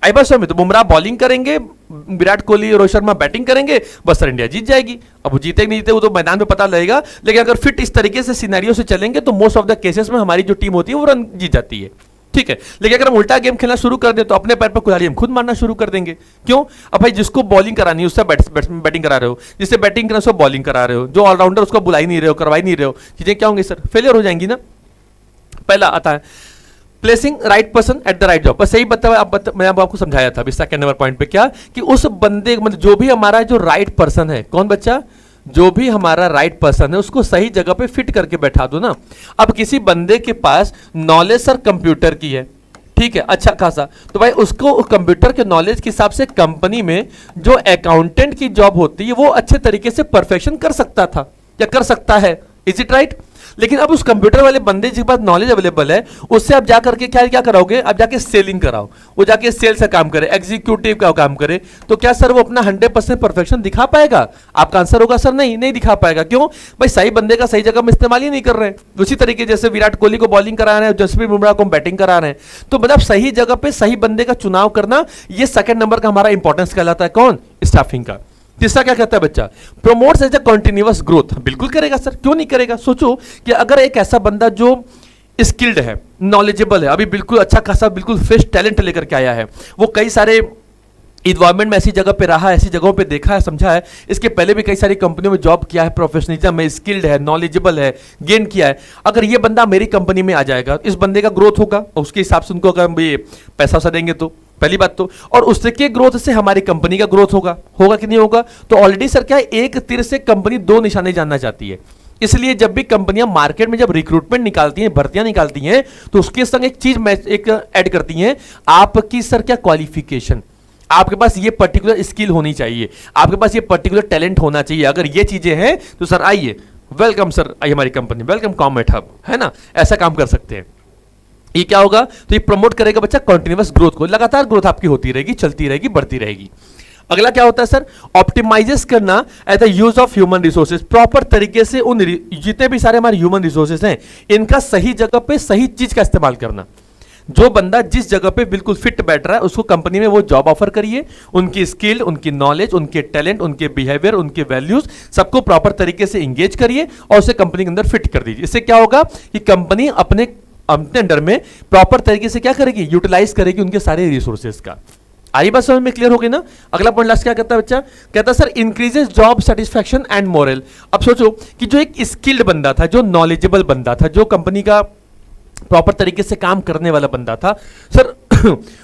आई बस में तो बुमराह बॉलिंग करेंगे, विराट कोहली रोहित शर्मा बैटिंग करेंगे, बस सर इंडिया जीत जाएगी। अब वो जीते नहीं जीते वो तो मैदान में पता लगेगा, लेकिन अगर फिट इस तरीके से सिनेरियो से चलेंगे तो मोस्ट ऑफ द केसेस में हमारी जो टीम होती है वो रन जीत जाती है। ठीक है, लेकिन अगर हम उल्टा गेम खेलना शुरू कर दें तो अपने पैर पर कुल्हाड़ी हम खुद मारना शुरू कर देंगे। क्यों? अब भाई जिसको बॉलिंग करानी है उससे बैटिंग करा रहे हो, जिससे बैटिंग करा उसको बॉलिंग करा रहे हो, जो ऑलराउंडर उसको बुला ही नहीं रहे हो, करवाई नहीं रहे हो, चीजें क्या होंगी सर? फेलियर हो जाएंगी ना। पहला आता है placing right person at the right job. बस यही मैं आपको समझाया था सेकंड नंबर पॉइंट पे, क्या कि उस बंदे मतलब जो भी हमारा जो राइट पर्सन है, कौन बच्चा, जो भी हमारा राइट पर्सन है उसको सही जगह पे फिट करके बैठा दो ना। अब किसी बंदे के पास नॉलेज सर कंप्यूटर की है, ठीक है, अच्छा खासा, तो भाई उसको कंप्यूटर के नॉलेज के हिसाब से कंपनी में जो अकाउंटेंट की जॉब होती है वो अच्छे तरीके से परफेक्शन कर सकता था या कर सकता है। Is it right? लेकिन अब उस कंप्यूटर वाले बंदे जिसके पास नॉलेज अवेलेबल है उससे आप जाकर के क्या कराओगे? आप जाके सेलिंग कराओ, वो जाके सेल्स का काम करे, एग्जीक्यूटिव का काम करे, तो क्या सर वो अपना 100% परफेक्शन दिखा पाएगा? आपका आंसर होगा सर नहीं दिखा पाएगा। क्यों? भाई सही बंदे का सही जगह में इस्तेमाल ही नहीं कर रहे हैं। उसी तरीके जैसे विराट कोहली को बॉलिंग करा रहे हैं, जसप्रीत बुमराह को बैटिंग करा रहे हैं, तो मतलब सही जगह पे सही बंदे का चुनाव करना, ये सेकंड नंबर का हमारा इंपॉर्टेंस कहलाता है। कौन? स्टाफिंग का। तीसरा क्या कहता है बच्चा? Promotes as a continuous growth. बिल्कुल करेगा सर, क्यों नहीं करेगा? सोचो कि अगर एक ऐसा बंदा जो स्किल्ड है, नॉलेजेबल है, अभी बिल्कुल अच्छा खासा बिल्कुल फ्रेश टैलेंट लेकर के आया है, वो कई सारे इन्वायरमेंट में ऐसी जगह पे रहा है, ऐसी जगहों पे देखा है, समझा है, इसके पहले भी कई सारी कंपनियों में जॉब किया है, प्रोफेशनलिज्म है, स्किल्ड है, नॉलेजेबल है, गेन किया है, अगर ये बंदा मेरी कंपनी में आ जाएगा, इस बंदे का ग्रोथ होगा, उसके हिसाब से उनको अगर ये पैसा वैसा देंगे तो पहली बात तो, और उसके ग्रोथ से हमारी कंपनी का ग्रोथ होगा कि नहीं होगा? तो ऑलरेडी सर क्या है, एक तीर से कंपनी दो निशाने जानना चाहती है। इसलिए जब भी कंपनियां मार्केट में जब रिक्रूटमेंट निकालती हैं, भर्तियां निकालती हैं, तो उसके संग एक चीज एक ऐड करती हैं, आपकी सर क्या क्वालिफिकेशन, आपके पास ये पर्टिकुलर स्किल होनी चाहिए, आपके पास ये पर्टिकुलर टैलेंट होना चाहिए। अगर ये चीजें हैं तो सर आइए, वेलकम सर, आइए हमारी कंपनी, वेलकम कॉमेट हब, है ना, ऐसा काम कर सकते हैं। ये क्या होगा? तो ये प्रमोट करेगा बच्चा कंटिन्यूअस ग्रोथ को, लगातार ग्रोथ आपकी होती रहेगी, चलती रहेगी, बढ़ती रहेगी। अगला क्या होता है सर? ऑप्टिमाइजेस करना at the use of human resources. Proper तरीके से उन जितने भी सारे हमारे ह्यूमन रिसोर्सेज हैं, इनका सही जगह पे सही चीज का इस्तेमाल करना। जो बंदा जिस जगह पे बिल्कुल फिट बैठ रहा है उसको कंपनी में वो जॉब ऑफर करिए, उनकी स्किल, उनकी नॉलेज, उनके टैलेंट, उनके बिहेवियर, उनके वैल्यूज, सबको प्रॉपर तरीके से इंगेज करिए और उसे कंपनी के अंदर फिट कर दीजिए। इससे क्या होगा कि कंपनी अपने अंडर में प्रॉपर तरीके से क्या करेगी? यूटिलाइज करेगी उनके सारे रिसोर्सेज का। आई बात समझ में क्लियर हो गई ना? अगला पॉइंट लास्ट क्या कहता है बच्चा? कहता है sir increases job satisfaction and moral. अब सोचो कि जो एक स्किल्ड बंदा था, जो नॉलेजेबल बंदा था, जो कंपनी का प्रॉपर तरीके से काम करने वाला बंदा था सर,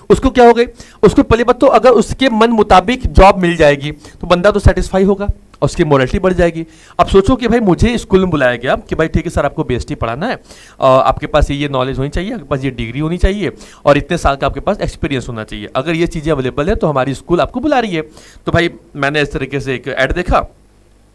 उसको क्या हो गई? उसको पहली बात तो अगर उसके मन मुताबिक जॉब मिल जाएगी तो बंदा तो सेटिस्फाई होगा और उसकी मोरलिटी बढ़ जाएगी। अब सोचो कि भाई मुझे स्कूल में बुलाया गया कि भाई ठीक है सर, आपको बीएसटी पढ़ाना है, आपके पास ये नॉलेज होनी चाहिए, आपके पास ये डिग्री होनी चाहिए और इतने साल का आपके पास एक्सपीरियंस होना चाहिए। अगर ये चीज़ें अवेलेबल है तो हमारी स्कूल आपको बुला रही है। तो भाई मैंने इस तरीके से एक ऐड देखा,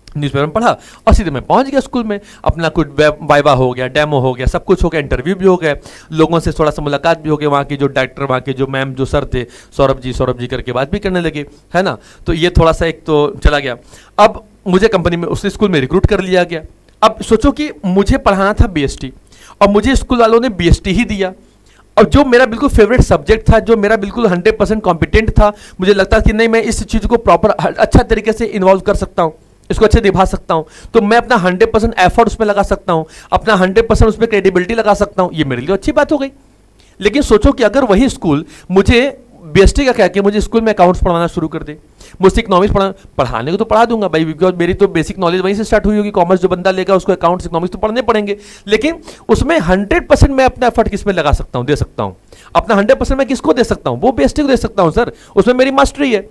न्यूज़पेपर में पढ़ा और सीधे मैं पहुंच गया स्कूल में। अपना कुछ वाइवा हो गया, डेमो हो गया, सब कुछ हो गया, इंटरव्यू भी हो गया, लोगों से थोड़ा सा मुलाकात भी हो गया, वहाँ के जो डायरेक्टर, वहाँ के जो मैम, जो सर थे, सौरभ जी करके बात भी करने लगे, है ना। तो ये थोड़ा सा एक तो चला गया। अब मुझे कंपनी में, उस स्कूल में रिक्रूट कर लिया गया। अब सोचो कि मुझे पढ़ाना था बीएसटी और मुझे स्कूल वालों ने बीएसटी ही दिया, और जो मेरा बिल्कुल फेवरेट सब्जेक्ट था, जो मेरा बिल्कुल 100% कॉम्पिटेंट था, मुझे लगता कि नहीं मैं इस चीज़ को प्रॉपर अच्छा तरीके से इन्वॉल्व कर सकता हूँ, इसको अच्छे निभा सकता हूं, तो मैं अपना 100% एफर्ट उसमें लगा सकता हूं, अपना 100% उसमें क्रेडिबिलिटी लगा सकता हूं, ये मेरे लिए अच्छी बात हो गई। लेकिन सोचो कि अगर वही स्कूल मुझे बीएसटी का कह के मुझे स्कूल में अकाउंट्स पढ़ाना शुरू कर दे, मुझसे इकोनॉमिक्स पढ़ाने को तो पढ़ा दूंगा भाई, बिकॉज मेरी तो बेसिक नॉलेज वहीं से स्टार्ट हुई होगी। कॉमर्स जो बंदा लेगा उसको अकाउंट्स, इकोनॉमिक्स तो पढ़ने पड़ेंगे, लेकिन उसमें 100% मैं अपना एफर्ट किस में लगा सकता हूं, दे सकता हूं। अपना 100% मैं किसको दे सकता हूं? वो बीएसटी को दे सकता हूं सर, उसमें मेरी मास्टरी है।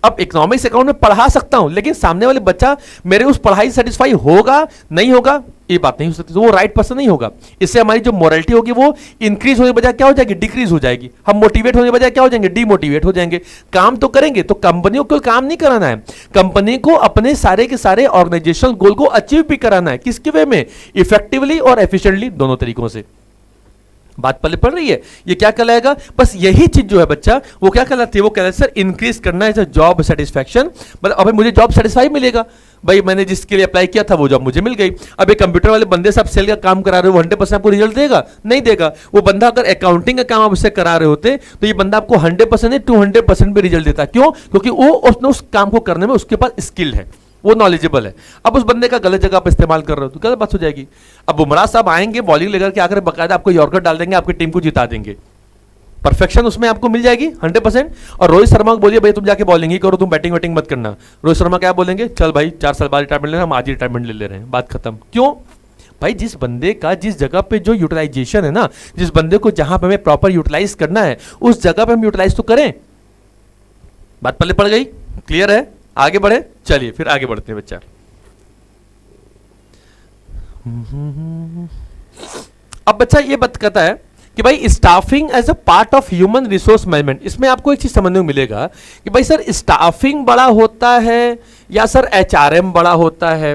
अब इकोनॉमिक्स अकाउंट में पढ़ा सकता हूं, लेकिन सामने वाले बच्चा मेरे उस पढ़ाई से सेटिस्फाई होगा नहीं होगा, ये बात नहीं हो सकती, तो वो राइट पर्सन नहीं होगा। इससे हमारी जो मोरालिटी होगी वो इंक्रीज होने के बजाय क्या हो जाएगी, डिक्रीज हो जाएगी। हम मोटिवेट होने के बजाय क्या हो जाएंगे, डीमोटिवेट हो जाएंगे। काम तो करेंगे, तो कंपनियों को काम नहीं कराना है, कंपनी को अपने सारे के सारे ऑर्गेनाइजेशनल गोल को अचीव भी कराना है। किसके वे में, इफेक्टिवली और एफिशिएंटली, दोनों तरीकों से। बात पहले पढ़ रही है, ये क्या कहलाएगा, बस यही चीज जो है बच्चा वो क्या कहलाती है, वो कहलाती है सर इंक्रीज करना है जॉब सेटिस्फैक्शन। मतलब अभी मुझे जॉब सेटिस्फाई मिलेगा, भाई मैंने जिसके लिए अप्लाई किया था वो जॉब मुझे मिल गई। अब एक कंप्यूटर वाले बंदे से आप सेल का काम करा रहे हो, 100% आपको रिजल्ट देगा, नहीं देगा। वो बंदा अगर अकाउंटिंग का काम आप उससे करा रहे होते तो ये बंदा आपको 100% नहीं 200% भी रिजल्ट देता। क्यों, क्योंकि वो उसने उस काम को करने में उसके पास स्किल है, वो नॉलेजेबल है। अब उस बंदे का गलत जगह पर इस्तेमाल कर रहे हो तो गलत बात हो जाएगी। अब बुमराह साहब आएंगे, बॉलिंग लेकर के आकर बकायदा आपको यॉर्कर डाल देंगे, आपकी टीम को जिता देंगे, परफेक्शन उसमें आपको मिल जाएगी 100%। और रोहित शर्मा को बोलिए भाई तुम जाके बॉलिंग ही करो, तुम बैटिंग वैटिंग मत करना। रोहित शर्मा क्या बोलेंगे, चल भाई 4 साल बाद रिटायरमेंट ले रहे हैं, हम आज ही रिटायरमेंट ले रहे हैं, बात खत्म। क्यों भाई, जिस बंदे का जिस जगह पे जो यूटिलाइजेशन है ना, जिस बंदे को जहां पे हमें प्रॉपर यूटिलाइज करना है उस जगह पे हम यूटिलाइज तो करें। बात पहले पड़ गई, क्लियर है, आगे बढ़े, चलिए फिर आगे बढ़ते हैं बच्चा। अब बच्चा ये बात कहता है कि भाई staffing as a part of human resource management. इसमें आपको एक चीज समझने को मिलेगा कि भाई सर स्टाफिंग बड़ा होता है या सर एचआरएम बड़ा होता है।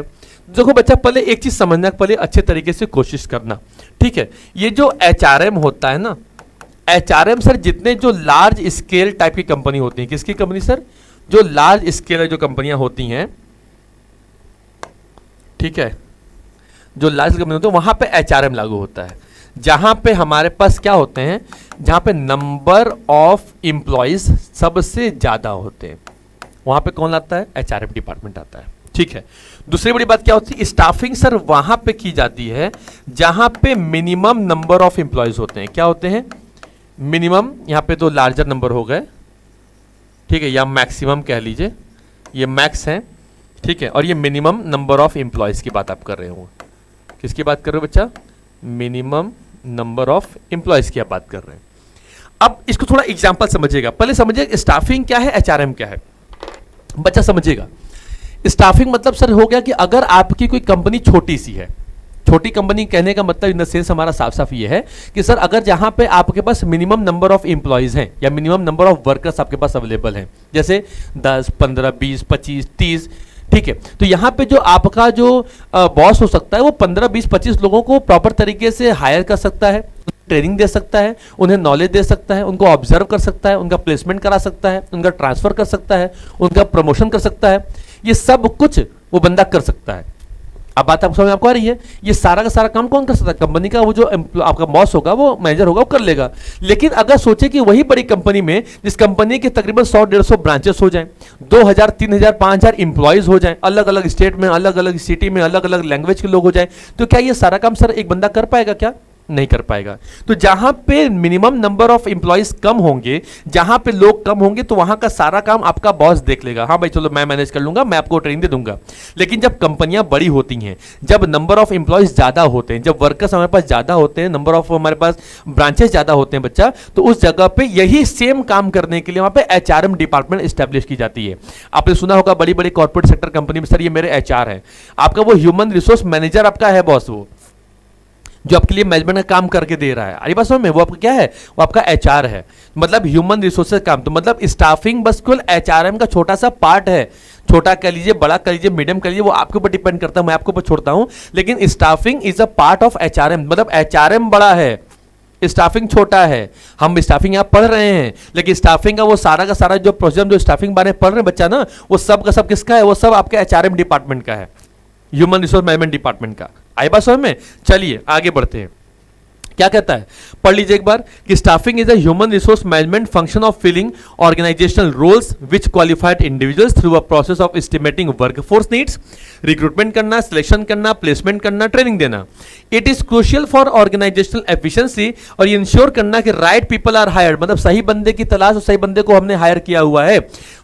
देखो बच्चा पहले एक चीज समझना, पहले अच्छे तरीके से कोशिश करना, ठीक है। ये जो एचआरएम होता है ना, एचआरएम सर जितने जो लार्ज स्केल टाइप की कंपनी होती है, किसकी कंपनी सर, जो लार्ज स्केल जो कंपनियां होती हैं, ठीक है, जो लार्ज कंपनी होती है वहां पे एचआरएम लागू होता है। जहां पे हमारे पास क्या होते हैं, जहां पे नंबर ऑफ इंप्लॉइज सबसे ज्यादा होते हैं, वहां पे कौन आता है, एचआरएम डिपार्टमेंट आता है, ठीक है। दूसरी बड़ी बात क्या होती है, स्टाफिंग सर वहां पे की जाती है जहां पे मिनिमम नंबर ऑफ इंप्लॉइज होते हैं। क्या होते हैं, मिनिमम, यहां पे तो लार्जर नंबर हो गए, ठीक है, या मैक्सिमम कह लीजिए, ये मैक्स है, ठीक है, और ये मिनिमम नंबर ऑफ इंप्लॉइज की बात आप कर रहे हो। किसकी बात कर रहे हो बच्चा, मिनिमम नंबर ऑफ इंप्लॉइज की आप बात कर रहे हैं। अब इसको थोड़ा एग्जांपल समझिएगा, पहले समझिए स्टाफिंग क्या है, एचआरएम क्या है, बच्चा समझिएगा। स्टाफिंग मतलब सर हो गया कि अगर आपकी कोई कंपनी छोटी सी है, छोटी कंपनी कहने का मतलब इन द सेंस हमारा साफ साफ ये है कि सर अगर जहां पे आपके पास मिनिमम नंबर ऑफ इंप्लॉइज हैं या मिनिमम नंबर ऑफ वर्कर्स आपके पास अवेलेबल हैं, जैसे 10, 15, 20, 25, 30, ठीक है, तो यहां पे जो आपका जो बॉस हो सकता है वो 15, 20, 25 लोगों को प्रॉपर तरीके से हायर कर सकता है, ट्रेनिंग दे सकता है, उन्हें नॉलेज दे सकता है, उनको ऑब्जर्व कर सकता है, उनका प्लेसमेंट करा सकता है, उनका ट्रांसफर कर सकता है, उनका प्रमोशन कर सकता है, ये सब कुछ वो बंदा कर सकता है। अब बात आपको समझ में आपको आ रही है, ये सारा का सारा काम कौन कर सकता है, कंपनी का वो जो आपका बॉस होगा, वो मैनेजर होगा, वो कर लेगा। लेकिन अगर सोचे कि वही बड़ी कंपनी में जिस कंपनी के तकरीबन 100-150 ब्रांचेस हो जाएं, 2000, 3000, 5000 इंप्लॉइज हो जाएं, अलग अलग स्टेट में, अलग अलग सिटी में, अलग अलग लैंग्वेज के लोग हो जाएं, तो क्या ये सारा काम सर एक बंदा कर पाएगा, क्या नहीं कर पाएगा। तो जहां पे मिनिमम नंबर ऑफ इंप्लॉइज कम होंगे, जहां पे लोग कम होंगे, तो वहां का सारा काम आपका बॉस देख लेगा, हाँ भाई चलो मैं मैनेज कर लूंगा, मैं आपको ट्रेनिंग दे दूंगा। लेकिन जब कंपनियां बड़ी होती हैं, जब नंबर ऑफ इंप्लॉइज ज्यादा होते हैं, जब वर्कर्स हमारे पास ज्यादा होते हैं, नंबर ऑफ हमारे पास ब्रांचेस ज्यादा होते हैं बच्चा, तो उस जगह पे यही सेम काम करने के लिए वहां पे एचआरएम डिपार्टमेंट स्टैब्लिश की जाती है। आपने सुना होगा बड़ी बड़ी कॉर्पोरेट सेक्टर कंपनी में, सर ये मेरे एचआर है, आपका वो ह्यूमन रिसोर्स मैनेजर आपका है बॉस, वो जो आपके लिए मैनेजमेंट का काम करके दे रहा है। अरे बस में वो आपका क्या है, वो आपका एचआर है, मतलब ह्यूमन रिसोर्सेज काम। तो मतलब स्टाफिंग बस केवल एचआरएम का छोटा सा पार्ट है, छोटा कह लीजिए, बड़ा कह लीजिए, मीडियम कह लीजिए, वो आपके ऊपर डिपेंड करता है, मैं आपके ऊपर छोड़ता हूं। लेकिन staffing is a part of HRM, मतलब एचआरएम बड़ा है, स्टाफिंग छोटा है। हम स्टाफिंग यहाँ पढ़ रहे हैं, लेकिन स्टाफिंग का वो सारा का सारा जो प्रोसीजर जो स्टाफिंग बारे में पढ़ रहे हैं बच्चा ना, वो सब का सब किसका है, वो सब आपके एचआरएम डिपार्टमेंट का है, ह्यूमन रिसोर्स मैनेजमेंट डिपार्टमेंट का। आई बात समझ में, चलिए आगे बढ़ते हैं। क्या कहता है, पढ़ लीजिए एक बार कि staffing is a human resource management function of filling organisational roles which qualified individuals through a process of estimating workforce needs, recruitment करना, सिलेक्शन करना, प्लेसमेंट करना, ट्रेनिंग देना। It is crucial for organisational efficiency, और ये इंश्योर करना कि राइट पीपल आर हायर्ड, मतलब सही बंदे की तलाश और सही बंदे को हमने हायर किया हुआ है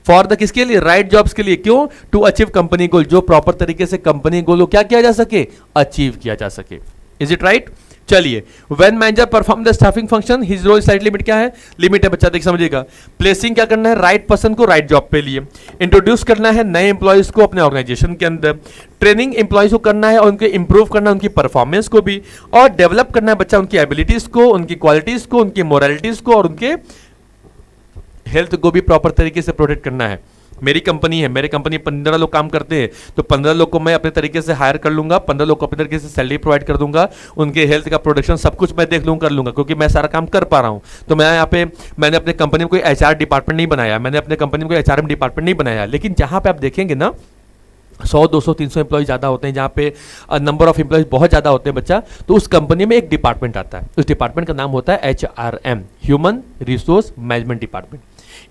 फॉर द किसके लिए, राइट जॉब्स के लिए। क्यों, टू अचीव कंपनी गोल, जो प्रॉपर तरीके से कंपनी गोल को क्या किया जा सके, अचीव किया जा सके। इज इट राइट, चलिए, when manager perform the staffing function his role side limit क्या है, लिमिट है बच्चा, देख समझिएगा। प्लेसिंग क्या करना है, राइट पर्सन को राइट जॉब पे लिए। इंट्रोड्यूस करना है नए एम्प्लॉयज को अपने ऑर्गेनाइजेशन के अंदर। ट्रेनिंग एम्प्लॉयज को करना है और उनके इंप्रूव करना है उनकी परफॉर्मेंस को भी, और डेवलप करना है बच्चा उनकी एबिलिटीज को, उनकी क्वालिटीज को, उनकी मोरालिटीज को, और उनके हेल्थ को भी प्रॉपर तरीके से प्रोटेक्ट करना है। मेरी कंपनी है, मेरे कंपनी 15 लोग काम करते हैं, तो 15 लोग को मैं अपने तरीके से हायर कर लूंगा, 15 लोग को अपने तरीके से सैलरी प्रोवाइड कर दूंगा, उनके हेल्थ का प्रोडक्शन सब कुछ मैं देख लूंगा, कर लूंगा, क्योंकि मैं सारा काम कर पा रहा हूं। तो मैं यहाँ पे मैंने अपने कंपनी में कोई एचआर डिपार्टमेंट नहीं बनाया, मैंने अपने कंपनी में कोई एचआरएम डिपार्टमेंट नहीं बनाया। लेकिन जहां पे आप देखेंगे ना 100, 200, 300 एम्प्लॉय ज़्यादा होते हैं, जहाँ पे नंबर ऑफ एम्प्लॉयज बहुत ज़्यादा होते हैं बच्चा, तो उस कंपनी में एक डिपार्टमेंट आता है, उस डिपार्टमेंट का नाम होता है HRM, human resource management department.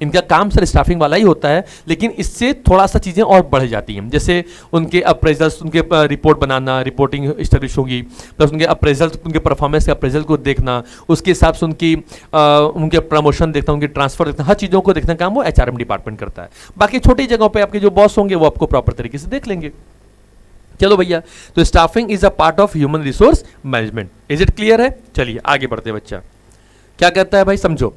इनका काम सर स्टाफिंग वाला ही होता है, लेकिन इससे थोड़ा सा चीज़ें और बढ़ जाती हैं, जैसे उनके अप्रेजल्स, उनके रिपोर्ट बनाना, रिपोर्टिंग इस्टेब्लिश होगी, प्लस उनके अप्रेजल्स, उनके परफॉर्मेंस के अप्रेजल को देखना, उसके हिसाब से उनके प्रमोशन देखना, उनके ट्रांसफर देखना, हर चीज़ों को देखना काम वो HRM डिपार्टमेंट करता है। बाकी छोटी जगहों पर आपके जो बॉस होंगे वो आपको प्रॉपर तरीके से देख लेंगे। चलो भैया, तो staffing is a part of human resource management. Is it clear है? चलिए आगे बढ़ते हैं बच्चा, क्या कहता है भाई, समझो।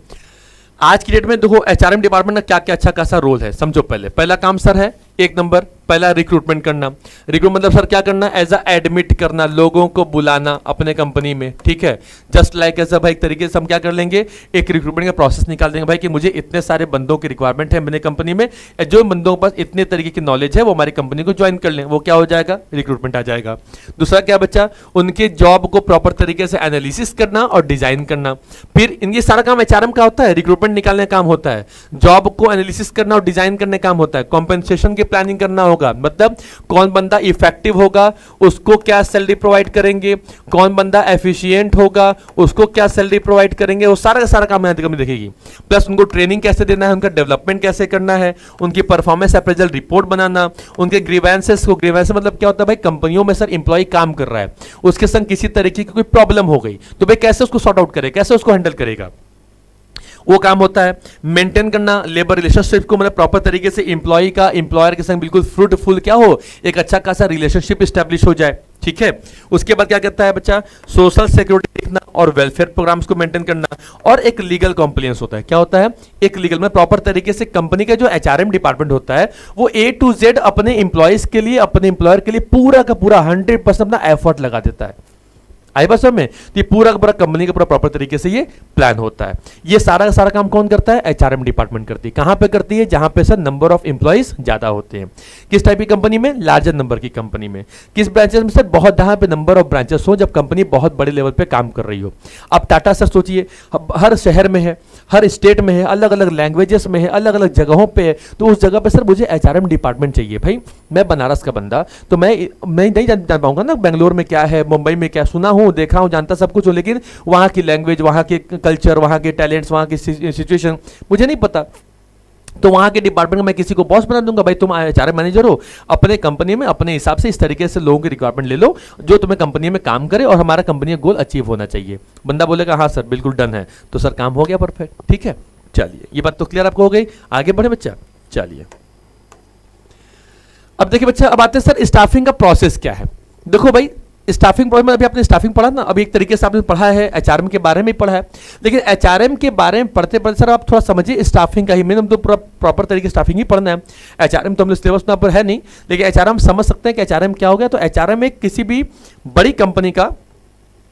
आज की डेट में देखो HRM डिपार्टमेंट का क्या क्या अच्छा खासा रोल है, समझो। पहला काम सर है, एक नंबर पहला रिक्रूटमेंट करना। रिक्रूट मतलब सर क्या करना, एज अ एडमिट करना, लोगों को बुलाना अपने कंपनी में, ठीक है। जस्ट लाइक ऐसा भाई, एक तरीके से हम क्या कर लेंगे, एक रिक्रूटमेंट का प्रोसेस निकाल देंगे भाई कि मुझे इतने सारे बंदों की रिक्वायरमेंट है मेरे कंपनी में, जो बंदों के पास इतने तरीके की नॉलेज है वो हमारी कंपनी को ज्वाइन कर लें, वो क्या हो जाएगा, रिक्रूटमेंट आ जाएगा। दूसरा क्या बच्चा, उनके जॉब को प्रॉपर तरीके से एनालिसिस करना और डिजाइन करना। फिर इनके सारा काम HRM का होता है, रिक्रूटमेंट निकालने का काम होता है, जॉब को एनालिसिस करना और डिजाइन करने का काम होता है, कॉम्पेंसेशन की प्लानिंग करना होगा, मतलब कौन बंदा इफेक्टिव होगा उसको क्या सैलरी प्रोवाइड करेंगे, कौन बंदा एफिशिएंट होगा उसको क्या सैलरी प्रोवाइड करेंगे, वो सारा का सारा काम यहाँ कंपनी देखेगी। प्लस उनको ट्रेनिंग कैसे देना है, उनका डेवलपमेंट कैसे करना है, उनकी परफॉर्मेंस अप्रेजल रिपोर्ट बनाना, उनके ग्रीवेंसेस को, ग्रीवेंस मतलब क्या होता है भाई, कंपनियों में सर इंप्लॉय काम कर रहा है, उसके संग किसी तरीके की कोई प्रॉब्लम हो गई तो भाई कैसे उसको सॉर्ट आउट करेगा, कैसे उसको हैंडल करेगा, वो काम होता है। मेंटेन करना लेबर रिलेशनशिप को, मतलब प्रॉपर तरीके से इंप्लॉय का इंप्लॉयर के संग बिल्कुल फ्रूटफुल क्या हो, एक अच्छा खासा रिलेशनशिप स्टैब्लिश हो जाए, ठीक है। उसके बाद क्या कहता है बच्चा, सोशल सिक्योरिटी देखना और वेलफेयर प्रोग्राम्स को मेंटेन करना, और एक लीगल कॉम्प्लायंस होता है। क्या होता है, एक लीगल में प्रॉपर तरीके से कंपनी का जो HRM डिपार्टमेंट होता है वो A to Z अपने इंप्लॉयज के लिए, अपने इंप्लॉयर के लिए पूरा का पूरा 100% अपना एफर्ट लगा देता है। आई बात समझ में, तो ये पूरा का पूरा कंपनी का पूरा प्रॉपर तरीके से ये प्लान होता है। ये सारा का सारा काम कौन करता है, HRM डिपार्टमेंट करती है। कहां पे करती है, जहां पे सर नंबर ऑफ एम्प्लॉइज ज्यादा होते हैं। किस टाइप की कंपनी में, लार्जर नंबर की कंपनी में। किस ब्रांचेस में सर, बहुत, जहां पे नंबर ऑफ ब्रांचेस हो, जब कंपनी बहुत बड़े लेवल पे काम कर रही हो। अब टाटा सर सोचिए, हर शहर में है, हर स्टेट में है, अलग अलग लैंग्वेजेस में है, अलग अलग जगहों पे है, तो उस जगह पे सर मुझे HRM डिपार्टमेंट चाहिए। भाई मैं बनारस का बंदा, तो मैं नहीं जान पाऊंगा ना बेंगलोर में क्या है, मुंबई में क्या, सुना हूं, देखा हूं, जानता सब कुछ हो, लेकिन वहां की लैंग्वेज, वहां के कल्चर, वहां के टैलेंट्स, वहां की सिचुएशन मुझे नहीं पता। तो वहां के डिपार्टमेंट में मैं किसी को बॉस बना दूंगा, भाई तुम HRM मैनेजर हो, अपने कंपनी में अपने हिसाब से इस तरीके से लोगों की रिक्वायरमेंट ले लो जो तुम्हें कंपनी में काम करे और हमारा कंपनी का गोल अचीव होना चाहिए। बंदा बोलेगा हाँ सर बिल्कुल डन है, तो सर काम हो गया परफेक्ट, ठीक है। चलिए ये बात तो क्लियर आपको हो गई, आगे बढ़े बच्चा। चलिए अब देखिए बच्चा, अब आते हैं सर स्टाफिंग का प्रोसेस क्या है। देखो भाई स्टाफिंग प्रोसेस में अभी आपने स्टाफिंग पढ़ा ना, अभी एक तरीके से आपने पढ़ा है, HRM के बारे में पढ़ा है, लेकिन HRM के बारे में पढ़ते पढ़ते सर आप थोड़ा समझिए स्टाफिंग का ही, मैंने तो पूरा प्रॉपर तरीके से स्टाफिंग ही पढ़ना है। HRM तो हमने सिलेबस में पर है नहीं, लेकिन HRM समझ सकते हैं कि HRM क्या हो गया। तो HRM एक किसी भी बड़ी कंपनी का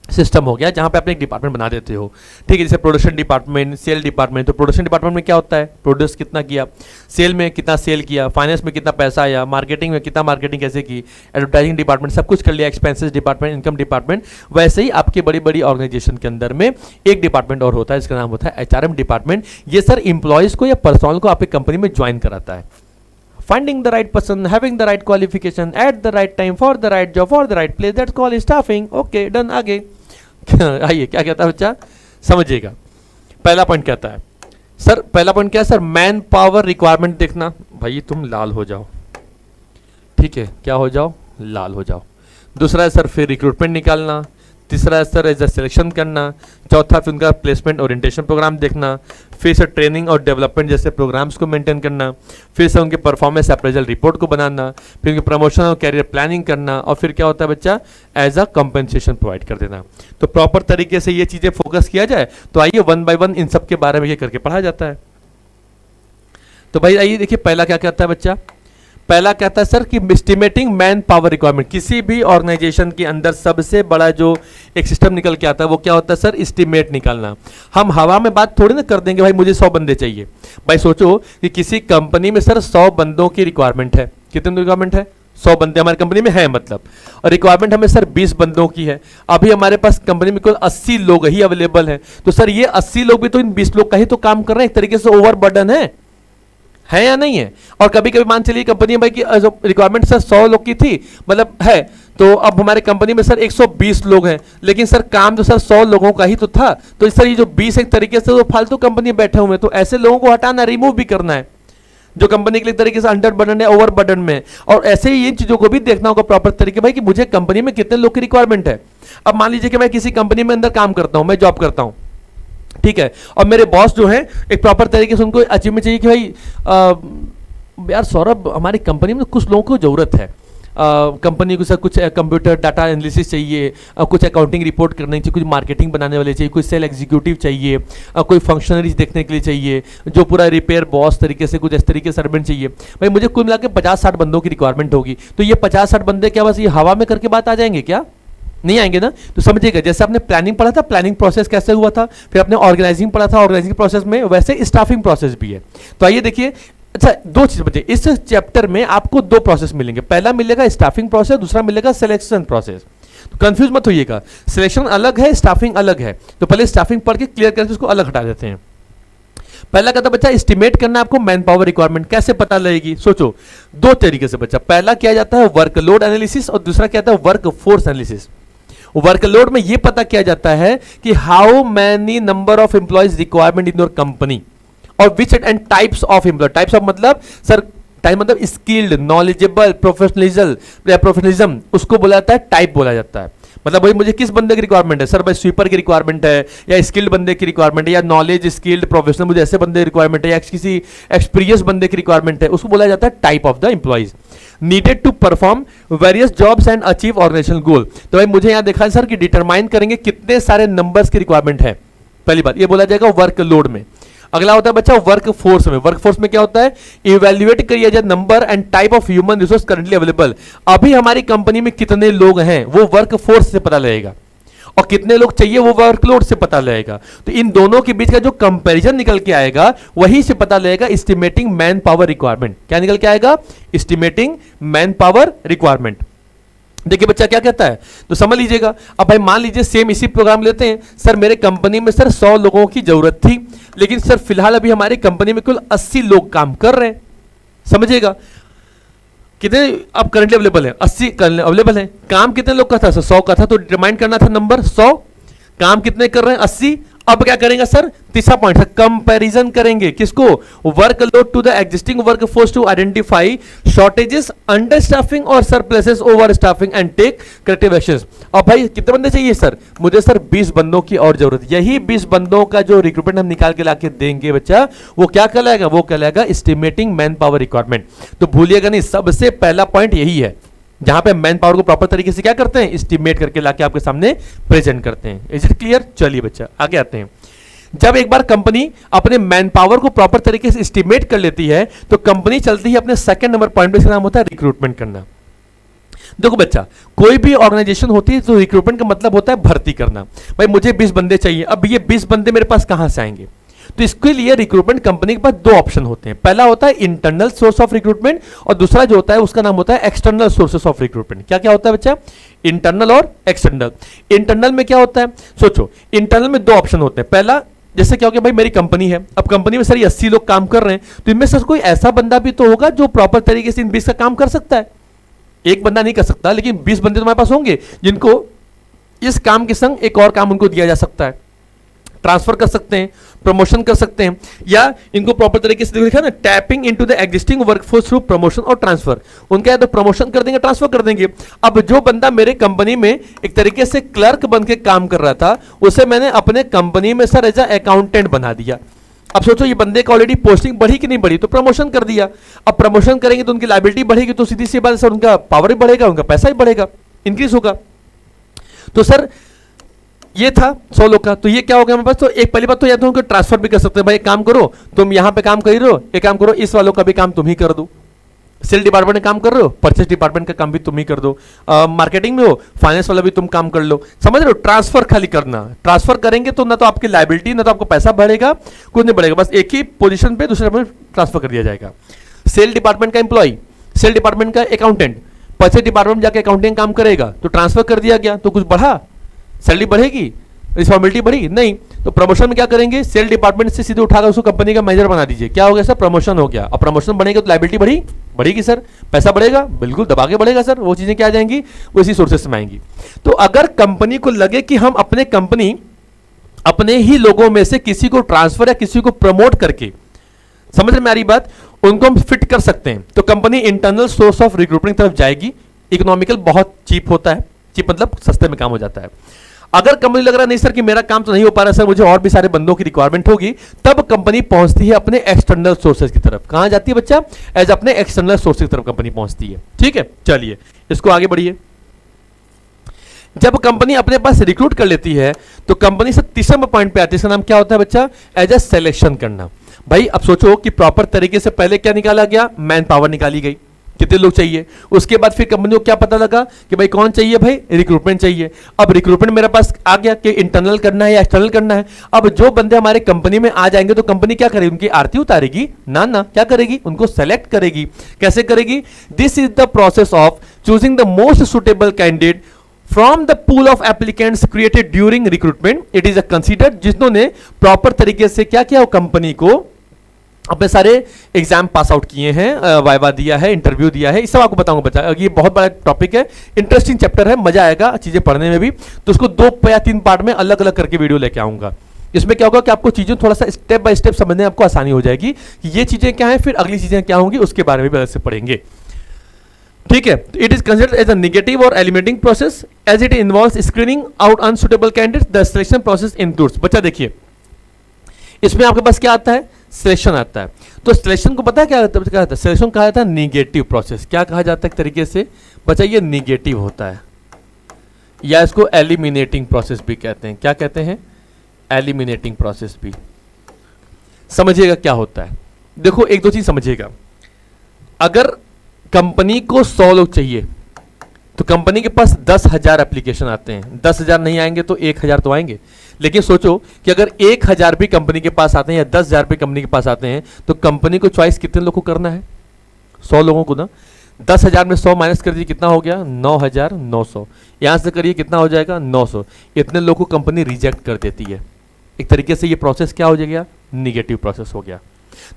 सिस्टम हो गया जहां पे आप एक डिपार्टमेंट बना देते हो, ठीक है। जैसे प्रोडक्शन डिपार्टमेंट, सेल डिपार्टमेंट, तो प्रोडक्शन डिपार्टमेंट में क्या होता है, प्रोड्यूस कितना किया, सेल में कितना सेल किया, फाइनेंस में कितना पैसा आया, मार्केटिंग में कितना मार्केटिंग कैसे की, एडवर्टाइजिंग डिपार्टमेंट सब कुछ कर लिया, एक्सपेंसेस डिपार्टमेंट, इनकम डिपार्टमेंट। वैसे ही आपकी बड़ी बड़ी ऑर्गेनाइजेशन के अंदर में एक डिपार्टमेंट और होता है, इसका नाम होता है HRM डिपार्टमेंट। ये सर इंप्लॉयज को या पर्सनल को आपकी कंपनी में ज्वाइन कराता है। Finding the right person, having the right qualification, at the right time, for the right job, for the right place, that's called staffing. Okay, done. आगे आइए क्या कहता है बच्चा, समझिएगा। पहला पॉइंट कहता है सर, पहला पॉइंट क्या है सर, मैन पावर रिक्वायरमेंट देखना। भाई तुम लाल हो जाओ, ठीक है, क्या हो जाओ, लाल हो जाओ। दूसरा है सर फिर रिक्रूटमेंट निकालना। तीसरा सर एज सिलेक्शन करना, चौथा फिर उनका प्लेसमेंट ओरिएंटेशन प्रोग्राम देखना, फिर सर ट्रेनिंग और डेवलपमेंट जैसे प्रोग्राम्स को मेंटेन करना, फिर सर उनके परफॉर्मेंस अप्रेजल रिपोर्ट को बनाना, फिर उनके प्रमोशन और कैरियर प्लानिंग करना, और फिर क्या होता है बच्चा, एज अ कंपनसेशन प्रोवाइड कर देना। तो प्रॉपर तरीके से ये चीज़ें फोकस किया जाए तो आइए वन बाय वन इन सब के बारे में ये करके पढ़ा जाता है। तो भाई आइए देखिए पहला क्या कहता है बच्चा, पहला कहता है सर कि एस्टिमेटिंग मैन पावर रिक्वायरमेंट। किसी भी ऑर्गेनाइजेशन के अंदर सबसे बड़ा जो एक सिस्टम निकल के आता है वो क्या होता है सर, एस्टिमेट निकालना। हम हवा में बात थोड़ी ना कर देंगे भाई मुझे 100 बंदे चाहिए। भाई सोचो कि किसी कंपनी में सर 100 बंदों की रिक्वायरमेंट है। कितने रिक्वायरमेंट है, 100 बंदे हमारी कंपनी में है मतलब, और रिक्वायरमेंट हमें सर 20 बंदों की है। अभी हमारे पास कंपनी में केवल 80 लोग ही अवेलेबल हैं, तो सर ये 80 लोग भी तो इन 20 लोग का ही तो काम कर रहे हैं, एक तरीके से ओवर बर्डन है या नहीं है। और कभी कभी मान चलिए कंपनी भाई की रिक्वायरमेंट सर 100 लोग की थी मतलब है, तो अब हमारे कंपनी में सर 120 लोग हैं, लेकिन सर काम तो सर 100 लोगों का ही तो था। तो सर ये जो 20 एक तरीके से वो फालतू कंपनी में बैठे हुए हैं, तो ऐसे लोगों को हटाना, रिमूव भी करना है जो कंपनी के लिए तरीके से अंडर बर्डन है, ओवर बर्डन में। और ऐसे ही इन चीजों को भी देखना होगा प्रॉपर तरीके भाई कि मुझे कंपनी में कितने लोग की रिक्वायरमेंट है। अब मान लीजिए कि मैं किसी कंपनी में अंदर काम करता हूं, मैं जॉब करता हूं, ठीक है, और मेरे बॉस जो है एक प्रॉपर तरीके से उनको अचीवमेंट चाहिए कि भाई यार सौरभ हमारी कंपनी में कुछ लोगों को जरूरत है, कंपनी को सर कुछ कंप्यूटर डाटा एनालिसिस चाहिए, कुछ अकाउंटिंग रिपोर्ट करनी चाहिए, कुछ मार्केटिंग बनाने वाले चाहिए, कोई सेल एग्जीक्यूटिव चाहिए, कोई फंक्शनरीज देखने के लिए चाहिए, जो पूरा रिपेयर बॉस तरीके से कुछ इस तरीके से सर्वेंट चाहिए। भाई मुझे कुल मिला के 50-60 बंदों की रिक्वायरमेंट होगी। तो ये 50-60 बंदे क्या बस ये हवा में करके बात आ जाएंगे क्या, नहीं आएंगे ना। तो समझिएगा जैसे आपने प्लानिंग पढ़ा था, प्लानिंग प्रोसेस कैसे हुआ था, फिर आपने ऑर्गेनाइजिंग पढ़ा था, ऑर्गेनाइजिंग प्रोसेस में वैसे स्टाफिंग प्रोसेस भी है। तो आइए देखिए, अच्छा दो चीज बचे इस चैप्टर में, आपको 2 प्रोसेस मिलेंगे, पहला मिलेगा स्टाफिंग प्रोसेस, दूसरा मिलेगा सिलेक्शन प्रोसेस। तो कंफ्यूज मत होइएगा, सिलेक्शन अलग है, स्टाफिंग अलग है। तो पहले स्टाफिंग पढ़ के क्लियर करके उसको अलग हटा देते हैं। पहला कहता बच्चा एस्टिमेट करना आपको मैन पावर रिक्वायरमेंट, कैसे पता लगेगी, सोचो 2 तरीके से बच्चा। पहला किया जाता है वर्कलोड एनालिसिस और दूसरा क्या है वर्क फोर्स एनालिसिस। वर्कलोड में यह पता किया जाता है कि how many number of employees requirement in your company और which and types of employee. Types of मतलब सर, टाइप मतलब स्किल्ड, नॉलेजेबल, प्रोफेशनलिज्म, उसको बोला जाता है टाइप बोला जाता है। मतलब भाई मुझे किस बंदे की रिक्वायरमेंट है सर, भाई स्वीपर की रिक्वायरमेंट है, या स्किल्ड बंदे की रिक्वायरमेंट है, या नॉलेज स्किल्ड प्रोफेशनल मुझे ऐसे बंदे की रिक्वायरमेंट है, या किसी एक्सपीरियंस बंदे की रिक्वायरमेंट है, उसको बोला जाता है type of the employees needed to perform various jobs and achieve organisational goal. तो भाई मुझे यहां देखा है सर कि डिटरमाइन करेंगे कितने सारे नंबर्स की रिक्वायरमेंट है, पहली बात ये बोला जाएगा वर्क लोड में। अगला होता है बच्चा वर्क फोर्स में। वर्क फोर्स में क्या होता है, इवैल्यूएट करिए जाए number and type of human resource currently available. अभी हमारी कंपनी में कितने लोग हैं वो वर्क फोर्स से पता लगेगा, और कितने लोग चाहिए वो वर्कलोड से पता लगेगा। तो इन दोनों के बीच का जो कंपैरिजन निकल के आएगा वहीं से पता लगेगा एस्टिमेटिंग मैन पावर रिक्वायरमेंट। क्या निकल के आएगा, एस्टिमेटिंग मैन पावर रिक्वायरमेंट। देखिए बच्चा क्या कहता है, तो समझ लीजिएगा। अब भाई मान लीजिए सेम इसी प्रोग्राम लेते हैं, सर मेरे कंपनी में सर 100 लोगों की जरूरत थी, लेकिन सर फिलहाल अभी हमारी कंपनी में कुल 80 लोग काम कर रहे हैं। समझिएगा कितने अब करंटली अवेलेबल है, 80 अवेलेबल है। काम कितने लोग का था सर, 100 का था, तो डिटरमाइन करना था नंबर 100, काम कितने कर रहे हैं 80। अब क्या करेंगे सर, तीसरा पॉइंट है कंपैरिजन करेंगे, किसको, workload to the existing workforce to identify shortages, understaffing और surpluses, overstaffing and take corrective actions. अब भाई कितने बंदे चाहिए सर, मुझे सर 20 बंदों की और जरूरत। यही 20 बंदों का जो रिक्रूटमेंट हम निकाल के लाके देंगे बच्चा, वो क्या कहलाएगा, वो कहलाएगा एस्टिमेटिंग मैन पावर रिक्वायरमेंट। तो भूलिएगा नहीं, सबसे पहला पॉइंट यही है जहां पे मैन पावर को प्रॉपर तरीके से क्या करते हैं, एस्टिमेट करके लाके आपके सामने प्रेजेंट करते हैं। Is it clear. चलिए बच्चा आगे आते हैं। जब एक बार कंपनी अपने मैन पावर को प्रॉपर तरीके से एस्टिमेट कर लेती है तो कंपनी चलती है अपने सेकंड नंबर पॉइंट पे, इसका नाम होता है रिक्रूटमेंट करना। देखो बच्चा, कोई भी ऑर्गेनाइजेशन होती है तो रिक्रूटमेंट का मतलब होता है भर्ती करना। भाई मुझे 20 बंदे चाहिए, अब ये 20 बंदे मेरे पास कहां से आएंगे, तो इसके लिए रिक्रूटमेंट कंपनी के पास 2 ऑप्शन होते हैं। पहला होता है इंटरनल सोर्स ऑफ रिक्रूटमेंट, और दूसरा जो होता है उसका नाम होता है एक्सटर्नल सोर्सेस ऑफ रिक्रूटमेंट। क्या क्या होता है बच्चा, इंटरनल और एक्सटर्नल। इंटरनल में क्या होता है, सोचो इंटरनल में 2 ऑप्शन होते हैं। पहला, जैसे क्या हो गया भाई मेरी कंपनी है, अब कंपनी में सर 80 लोग काम कर रहे हैं, तो इनमें से कोई ऐसा बंदा भी तो होगा जो प्रॉपर तरीके से इन 20 का काम कर सकता है। एक बंदा नहीं कर सकता, लेकिन 20 बंदे तुम्हारे पास होंगे जिनको इस काम के संग एक और काम उनको दिया जा सकता है। ट्रांसफर कर सकते हैं, प्रमोशन कर सकते हैं, या इनको प्रॉपर तरीके से लिखा ना, tapping into the existing workforce through promotion और ट्रांसफर। उनका या तो प्रमोशन कर देंगे, ट्रांसफर कर देंगे। अब जो बंदा मेरे कंपनी में एक तरीके से क्लर्क बन के काम कर रहा था, उसे मैंने अपने कंपनी में सर एज अकाउंटेंट बना दिया। अब सोचो ये बंदे का ऑलरेडी पोस्टिंग बढ़ी कि नहीं बढ़ी, तो प्रमोशन कर दिया। अब प्रमोशन करेंगे तो उनकी लायबिलिटी बढ़ेगी, तो सीधी सी बात सर उनका पावर भी बढ़ेगा, उनका पैसा भी बढ़ेगा, इंक्रीज होगा। तो सर ये था 100 लोग का, तो ये क्या हो गया हमारे पास। तो एक पहली बात तो या तो उनको ट्रांसफर भी कर सकते हैं, भाई एक काम करो, तुम यहां पे काम कर रहे हो, एक काम करो इस वालों का भी काम तुम ही कर दो। सेल डिपार्टमेंट में काम कर रहे हो, परचेस डिपार्टमेंट का काम भी तुम ही कर दो, मार्केटिंग में हो, फाइनेंस वाला भी तुम काम कर लो। समझ रहे हो, ट्रांसफर खाली करना। ट्रांसफर करेंगे तो ना तो आपकी लायबिलिटी, ना तो आपको पैसा बढ़ेगा, कुछ नहीं बढ़ेगा, बस एक ही पोजीशन पे दूसरे में ट्रांसफर कर दिया जाएगा। सेल डिपार्टमेंट का एम्प्लॉय, सेल डिपार्टमेंट का अकाउंटेंट, परचेस डिपार्टमेंट में जाकर अकाउंटिंग काम करेगा, तो ट्रांसफर कर दिया गया, तो कुछ बढ़ा, सैलरी बढ़ेगी, रिस्पॉन्सिबिलिटी बढ़ी नहीं। तो प्रमोशन में क्या करेंगे, सेल डिपार्टमेंट से सीधे उठाकर उसको कंपनी का मैनेजर बना दीजिए, क्या हो गया सर, प्रमोशन हो गया। अब प्रमोशन बढ़ेगा तो लायबिलिटी बढ़ेगी सर, पैसा बढ़ेगा, बिल्कुल दबा के बढ़ेगा सर, वो चीजें क्या आ जाएंगी, वो इसी सोर्सेस में आएंगी। तो अगर कंपनी को लगे कि हम अपने कंपनी अपने ही लोगों में से किसी को ट्रांसफर या किसी को प्रमोट करके, समझ में आ रही बात, उनको हम फिट कर सकते हैं, तो company internal source of recruitment की तरफ जाएगी। इकोनॉमिकल, बहुत चीप होता है, चीप मतलब सस्ते में काम हो जाता है। अगर कंपनी लग रहा नहीं सर कि मेरा काम तो नहीं हो पा रहा सर, मुझे और भी सारे बंदों की रिक्वायरमेंट होगी, तब कंपनी पहुंचती है अपने एक्सटर्नल सोर्सेज की तरफ। कहां जाती है बच्चा, एज अपने एक्सटर्नल सोर्सेज की तरफ कंपनी पहुंचती है। ठीक है, चलिए इसको आगे बढ़िए। जब कंपनी अपने पास रिक्रूट कर लेती है तो कंपनी से तीसरा पॉइंट पे आती है, इसका नाम क्या होता है बच्चा, एज अ सिलेक्शन करना। भाई अब सोचो कि प्रॉपर तरीके से पहले क्या निकाला गया, मैन पावर निकाली गई, कितने लोग चाहिए। उसके बाद फिर कंपनी को क्या पता लगा कि भाई कौन चाहिए, भाई रिक्रूटमेंट चाहिए। अब रिक्रूटमेंट मेरे पास आ गया कि इंटरनल करना है या एक्सटर्नल करना है। अब जो बंदे हमारे कंपनी में आ जाएंगे तो कंपनी क्या करेगी, उनकी आरती उतारेगी ना, क्या करेगी, उनको सेलेक्ट करेगी। कैसे करेगी, this is the process of choosing the most suitable candidate from the pool of applicants created during recruitment. It is a considered, जिन्होंने प्रॉपर तरीके से क्या किया, कंपनी को अपने सारे एग्जाम पास आउट किए हैं, वाइवा दिया है, इंटरव्यू दिया है, ये सब आपको बताऊंगा बच्चा। ये बहुत बड़ा टॉपिक है, इंटरेस्टिंग चैप्टर है, मजा आएगा चीजें पढ़ने में भी। तो उसको 2 या 3 पार्ट में अलग अलग करके वीडियो लेके आऊंगा। इसमें क्या होगा कि आपको चीजें थोड़ा सा स्टेप बाय स्टेप समझने में आपको आसानी हो जाएगी कि ये चीजें क्या है, फिर अगली चीजें क्या होंगी उसके बारे में भी अलग से पढ़ेंगे। ठीक है, it is considered as a negative और eliminating process as it involves screening out unsuitable candidates. The selection process includes, बच्चा देखिए इसमें आपके पास क्या आता है, सिलेक्शन आता है। तो सिलेक्शन को पता है क्या होता है, सिलेक्शन कहा जाता है नेगेटिव प्रोसेस। क्या कहा जाता है एक तरीके से बच्चा, ये नेगेटिव होता है, या इसको एलिमिनेटिंग प्रोसेस भी कहते हैं। क्या कहते हैं, एलिमिनेटिंग प्रोसेस भी। समझिएगा क्या होता है, देखो एक दो चीज समझिएगा। अगर कंपनी को 100 लोग चाहिए तो कंपनी के पास 10,000 एप्लीकेशन आते हैं। 10,000 नहीं आएंगे तो 1,000 तो आएंगे। लेकिन सोचो कि अगर 1,000 भी कंपनी के पास आते हैं या 10,000 भी कंपनी के पास आते हैं तो कंपनी को चॉइस कितने लोगों को करना है, 100 लोगों को ना। 10,000 में 100 माइनस कर दीजिए, कितना हो गया, 9,900। यहां से करिए कितना हो जाएगा, 900। इतने लोगों को कंपनी रिजेक्ट कर देती है। एक तरीके से ये प्रोसेस क्या हो जाएगा, निगेटिव प्रोसेस हो गया।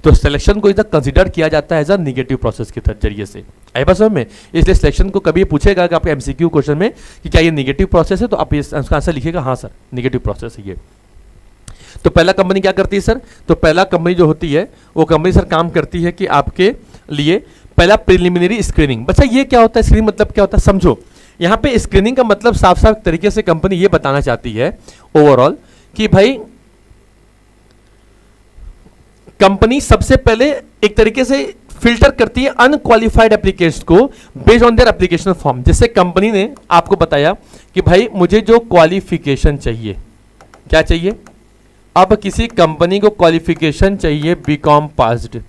तो सिलेक्शन को इधर कंसीडर किया जाता है एज अ निगेटिव प्रोसेस के जरिए से। आई बात समझ में। इसलिए सिलेक्शन को कभी पूछेगा कि आपके एमसीक्यू क्वेश्चन में कि क्या ये निगेटिव प्रोसेस है, तो आप इसका आंसर लिखिएगा हाँ सर निगेटिव प्रोसेस है ये। तो पहला कंपनी क्या करती है सर, तो पहला कंपनी जो होती है वो कंपनी सर काम करती है कि आपके लिए पहला प्रिलिमिनरी स्क्रीनिंग। बच्चा ये क्या होता है, स्क्रीनिंग मतलब क्या होता है समझो। यहाँ पे स्क्रीनिंग का मतलब साफ साफ तरीके से कंपनी ये बताना चाहती है ओवरऑल कि भाई कंपनी सबसे पहले एक तरीके से फिल्टर करती है अनक्वालिफाइड एप्लीकेशंस को based on their application form. जैसे कंपनी ने आपको बताया कि भाई मुझे जो क्वालिफिकेशन चाहिए, क्या चाहिए, अब किसी कंपनी को क्वालिफिकेशन चाहिए बीकॉम पास्ड।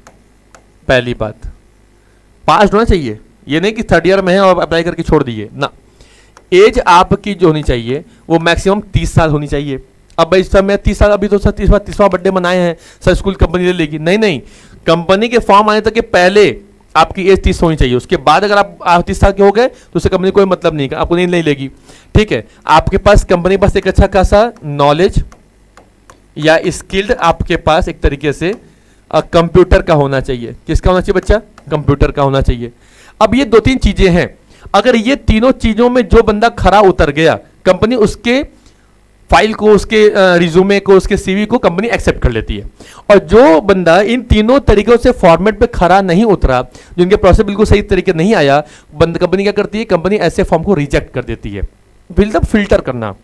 पहली बात पास्ड होना चाहिए, ये नहीं कि 3rd ईयर में है और अप्लाई करके छोड़ दिए ना। एज आपकी जो होनी चाहिए वो मैक्सिमम 30 साल होनी चाहिए। अब भाई सर मैं 30 साल, अभी तो सर 30वां बर्थडे मनाए हैं सर, स्कूल कंपनी ले लेगी, नहीं, कंपनी के फॉर्म आने तक के पहले आपकी एज 30 होनी चाहिए। उसके बाद अगर आप 30 साल के हो गए तो उससे कंपनी कोई मतलब नहीं, आपको नहीं लेगी। ठीक है, आपके पास कंपनी के पास एक अच्छा खासा नॉलेज या स्किल्ड आपके पास एक तरीके से कंप्यूटर का होना चाहिए। किसका होना चाहिए बच्चा, कंप्यूटर का होना चाहिए। अब ये 2-3 चीजें हैं, अगर ये तीनों चीजों में जो बंदा खरा उतर गया, कंपनी उसके फाइल को, उसके रिज्यूमे को, उसके सीवी को कंपनी एक्सेप्ट कर लेती है। और जो बंदा इन तीनों तरीकों से फॉर्मेट पे खरा नहीं उतरा, जिनके प्रोसेस बिल्कुल सही तरीके नहीं आया, कंपनी क्या करती है, कंपनी ऐसे फॉर्म को रिजेक्ट कर देती है। मतलब फिल्टर करना।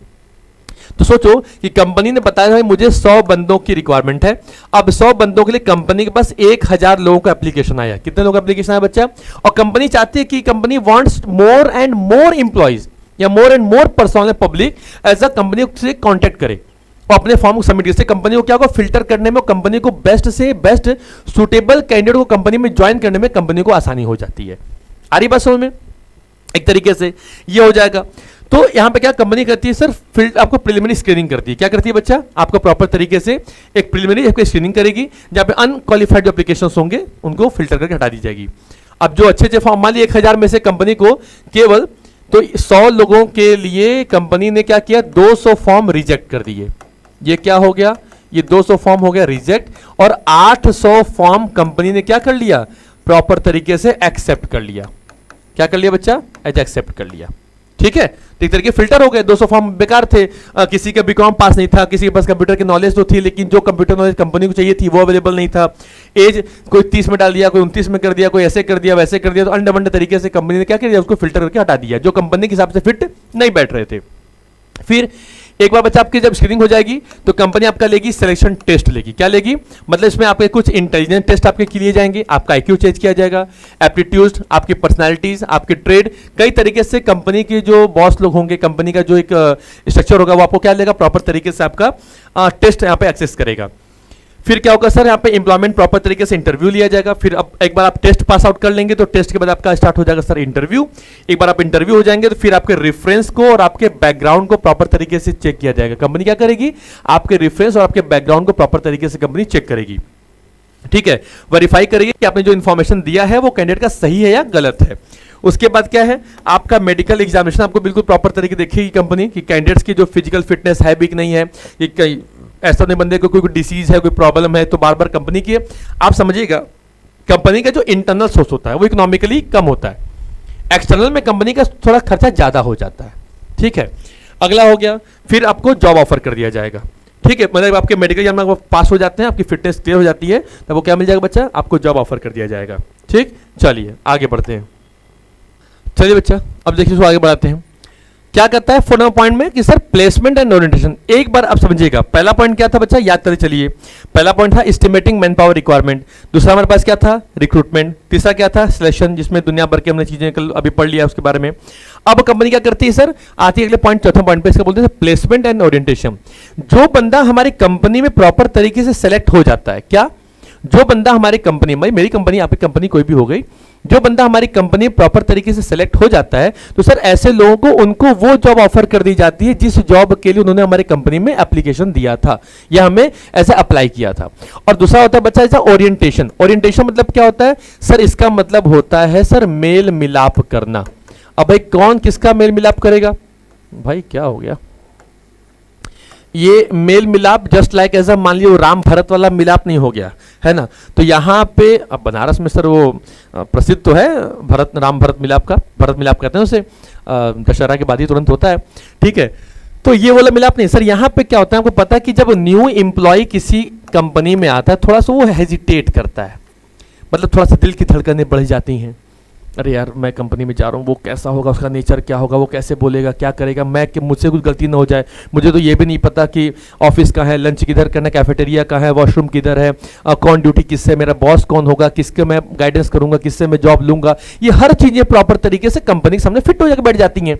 तो सोचो कि कंपनी ने बताया भाई मुझे 100 बंदों की रिक्वायरमेंट है। अब 100 बंदों के लिए कंपनी के पास 1000 लोगों का एप्लीकेशन आया। कितने लोगों का एप्लीकेशन आया बच्चा? और कंपनी चाहती है कि company wants more and more employees या more and more personal public as a company से कांटेक्ट करे और अपने फॉर्म को सबमिट। इससे कंपनी को क्या होगा, फिल्टर करने में, कंपनी को बेस्ट से बेस्ट सुटेबल कैंडिडेट को कंपनी में ज्वाइन करने में कंपनी को आसानी हो जाती है। आ रही बात समझ में? एक तरीके से ये हो जाएगा। तो यहां पे क्या कंपनी करती है सर, आपको प्रिलिमिनरी स्क्रीनिंग करती है। क्या करती है बच्चा? आपको प्रॉपर तरीके से एक प्रिलिमिनरी स्क्रीनिंग करेगी, जहां पे अनक्वालिफाइड जो एप्लीकेशन होंगे उनको फिल्टर करके हटा दी जाएगी। अब जो अच्छे फॉर्म, मान लीजिए 1000 में से कंपनी को केवल तो 100 लोगों के लिए कंपनी ने क्या किया, 200 फॉर्म रिजेक्ट कर दिए। ये क्या हो गया, ये 200 फॉर्म हो गया रिजेक्ट, और 800 फॉर्म कंपनी ने क्या कर लिया, प्रॉपर तरीके से एक्सेप्ट कर लिया। क्या कर लिया बच्चा? एक्सेप्ट कर लिया। ठीक है, तो एक तरीके फिल्टर हो गए। 200 फॉर्म बेकार थे, किसी का बीकॉम पास नहीं था, किसी के पास कंप्यूटर की नॉलेज तो थी, लेकिन जो कंप्यूटर नॉलेज कंपनी को चाहिए थी वो अवेलेबल नहीं था। एज कोई 30 में डाल दिया, कोई 29 में कर दिया, कोई ऐसे कर दिया, वैसे कर दिया। तो अंडे बंडे तरीके से कंपनी ने क्या कर दिया, उसको फिल्टर करके हटा दिया, जो कंपनी के हिसाब से फिट नहीं बैठ रहे थे। फिर एक बार बच्चा आपकी जब स्क्रीनिंग हो जाएगी तो कंपनी आपका लेगी सिलेक्शन टेस्ट लेगी। क्या लेगी? मतलब इसमें आपके कुछ इंटेलिजेंस टेस्ट आपके लिए जाएंगे, आपका आईक्यू चेक किया जाएगा, एप्टीट्यूड, आपकी पर्सनालिटीज, आपके ट्रेड, कई तरीके से कंपनी के जो बॉस लोग होंगे, कंपनी का जो एक स्ट्रक्चर होगा वो आपको क्या लेगा, प्रॉपर तरीके से आपका टेस्ट यहाँ पे एक्सेस करेगा। फिर क्या होगा सर, यहाँ पे एम्प्लॉयमेंट प्रॉपर तरीके से इंटरव्यू लिया जाएगा। फिर अब एक बार आप टेस्ट पास आउट कर लेंगे तो टेस्ट के बाद आपका स्टार्ट हो जाएगा सर इंटरव्यू। एक बार आप इंटरव्यू हो जाएंगे तो फिर आपके रेफरेंस को और आपके बैकग्राउंड को प्रॉपर तरीके से चेक किया जाएगा। कंपनी क्या करेगी, आपके रेफरेंस और आपके बैकग्राउंड को प्रॉपर तरीके से कंपनी चेक करेगी। ठीक है, वेरीफाई करेगी कि आपने जो इन्फॉर्मेशन दिया है वो कैंडिडेट का सही है या गलत है। उसके बाद क्या है, आपका मेडिकल एग्जामिनेशन आपको बिल्कुल प्रॉपर तरीके देखेगी कंपनी कि कैंडिडेट्स की जो फिजिकल फिटनेस है भी कि नहीं है, कि ऐसा नहीं बंदे को कोई डिसीज है, कोई प्रॉब्लम है, तो बार बार कंपनी की आप समझिएगा कंपनी का जो इंटरनल सोर्स होता है वो इकोनॉमिकली कम होता है, एक्सटर्नल में कंपनी का थोड़ा खर्चा ज्यादा हो जाता है। ठीक है, अगला हो गया, फिर आपको जॉब ऑफर कर दिया जाएगा। ठीक है, मतलब आपके मेडिकल एग्जाम में पास हो जाते हैं, आपकी फिटनेस क्लियर हो जाती है, तब वो क्या मिल जाएगा बच्चा, आपको जॉब ऑफर कर दिया जाएगा। ठीक, चलिए आगे बढ़ते हैं। चलिए बच्चा अब देखिए इसको आगे बढ़ाते हैं। क्या कहता है 4 नंबर पॉइंट में कि सर प्लेसमेंट एंड ओरिएंटेशन। एक बार आप समझिएगा, पहला पॉइंट क्या था बच्चा, याद करते चलिए। पहला पॉइंट था एस्टिमेटिंग मैन पावर रिक्वायरमेंट, दूसरा हमारे पास क्या था, रिक्रूटमेंट, तीसरा क्या था, सिलेक्शन, जिसमें दुनिया भर की हमने चीजें कल अभी पढ़ लिया उसके बारे में। अब कंपनी क्या करती है सर, आती है अगले पॉइंट, चौथा पॉइंट पे, इसका बोलते हैं प्लेसमेंट एंड ओरिएंटेशन। जो बंदा हमारी कंपनी में प्रॉपर तरीके से सेलेक्ट हो जाता है, क्या, जो बंदा हमारी कंपनी में, मेरी कंपनी आपकी कंपनी कोई भी हो गई, जो बंदा हमारी कंपनी प्रॉपर तरीके से सेलेक्ट हो जाता है तो सर ऐसे लोगों को उनको वो जॉब ऑफर कर दी जाती है जिस जॉब के लिए उन्होंने हमारी कंपनी में एप्लीकेशन दिया था या हमें ऐसा अप्लाई किया था। और दूसरा होता है बच्चा ऐसा ओरिएंटेशन। ओरिएंटेशन मतलब क्या होता है सर, इसका मतलब होता है सर मेल मिलाप करना। अब भाई कौन किसका मेल मिलाप करेगा, भाई क्या हो गया, ये मेल मिलाप जस्ट लाइक एज मान लियो राम भरत वाला मिलाप नहीं हो गया है ना। तो यहाँ पे अब बनारस में सर वो प्रसिद्ध तो है भरत, राम भरत मिलाप का, भरत मिलाप कहते हैं उसे, दशहरा के बाद ही तुरंत होता है। ठीक है, तो ये वाला मिलाप नहीं सर। यहाँ पे क्या होता है, आपको पता है कि जब न्यू एम्प्लॉय किसी कंपनी में आता है थोड़ा सा वो हेजिटेट करता है, मतलब थोड़ा सा दिल की धड़कनें बढ़ जाती हैं। अरे यार मैं कंपनी में जा रहा हूँ, वो कैसा होगा, उसका नेचर क्या होगा, वो कैसे बोलेगा, क्या करेगा, मैं कि मुझसे कुछ गलती ना हो जाए, मुझे तो ये भी नहीं पता कि ऑफिस कहाँ है, लंच किधर करना, कैफेटेरिया कहाँ है, वॉशरूम किधर है, कौन ड्यूटी किससे, मेरा बॉस कौन होगा, किसके मैं गाइडेंस करूंगा, किससे मैं जॉब लूंगा। ये हर चीज़ें प्रॉपर तरीके से कंपनी के सामने फिट हो जाकर बैठ जाती हैं।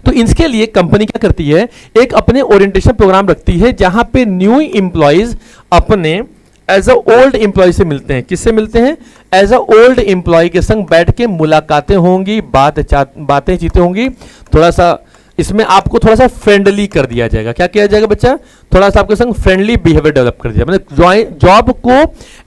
तो इसके लिए कंपनी क्या करती है, एक अपने ओरिएंटेशन प्रोग्राम रखती है जहां पे न्यू एम्प्लॉयज अपने एज अ ओल्ड एम्प्लॉय से मिलते हैं। किससे मिलते हैं, एज अ ओल्ड एम्प्लॉय के संग बैठ के मुलाकातें होंगी, बातें चीतें होंगी। थोड़ा सा इसमें आपको थोड़ा सा फ्रेंडली कर दिया जाएगा। क्या किया जाएगा बच्चा, थोड़ा सा आपके संग फ्रेंडली बिहेवियर डेवलप कर दिया, मतलब जॉब को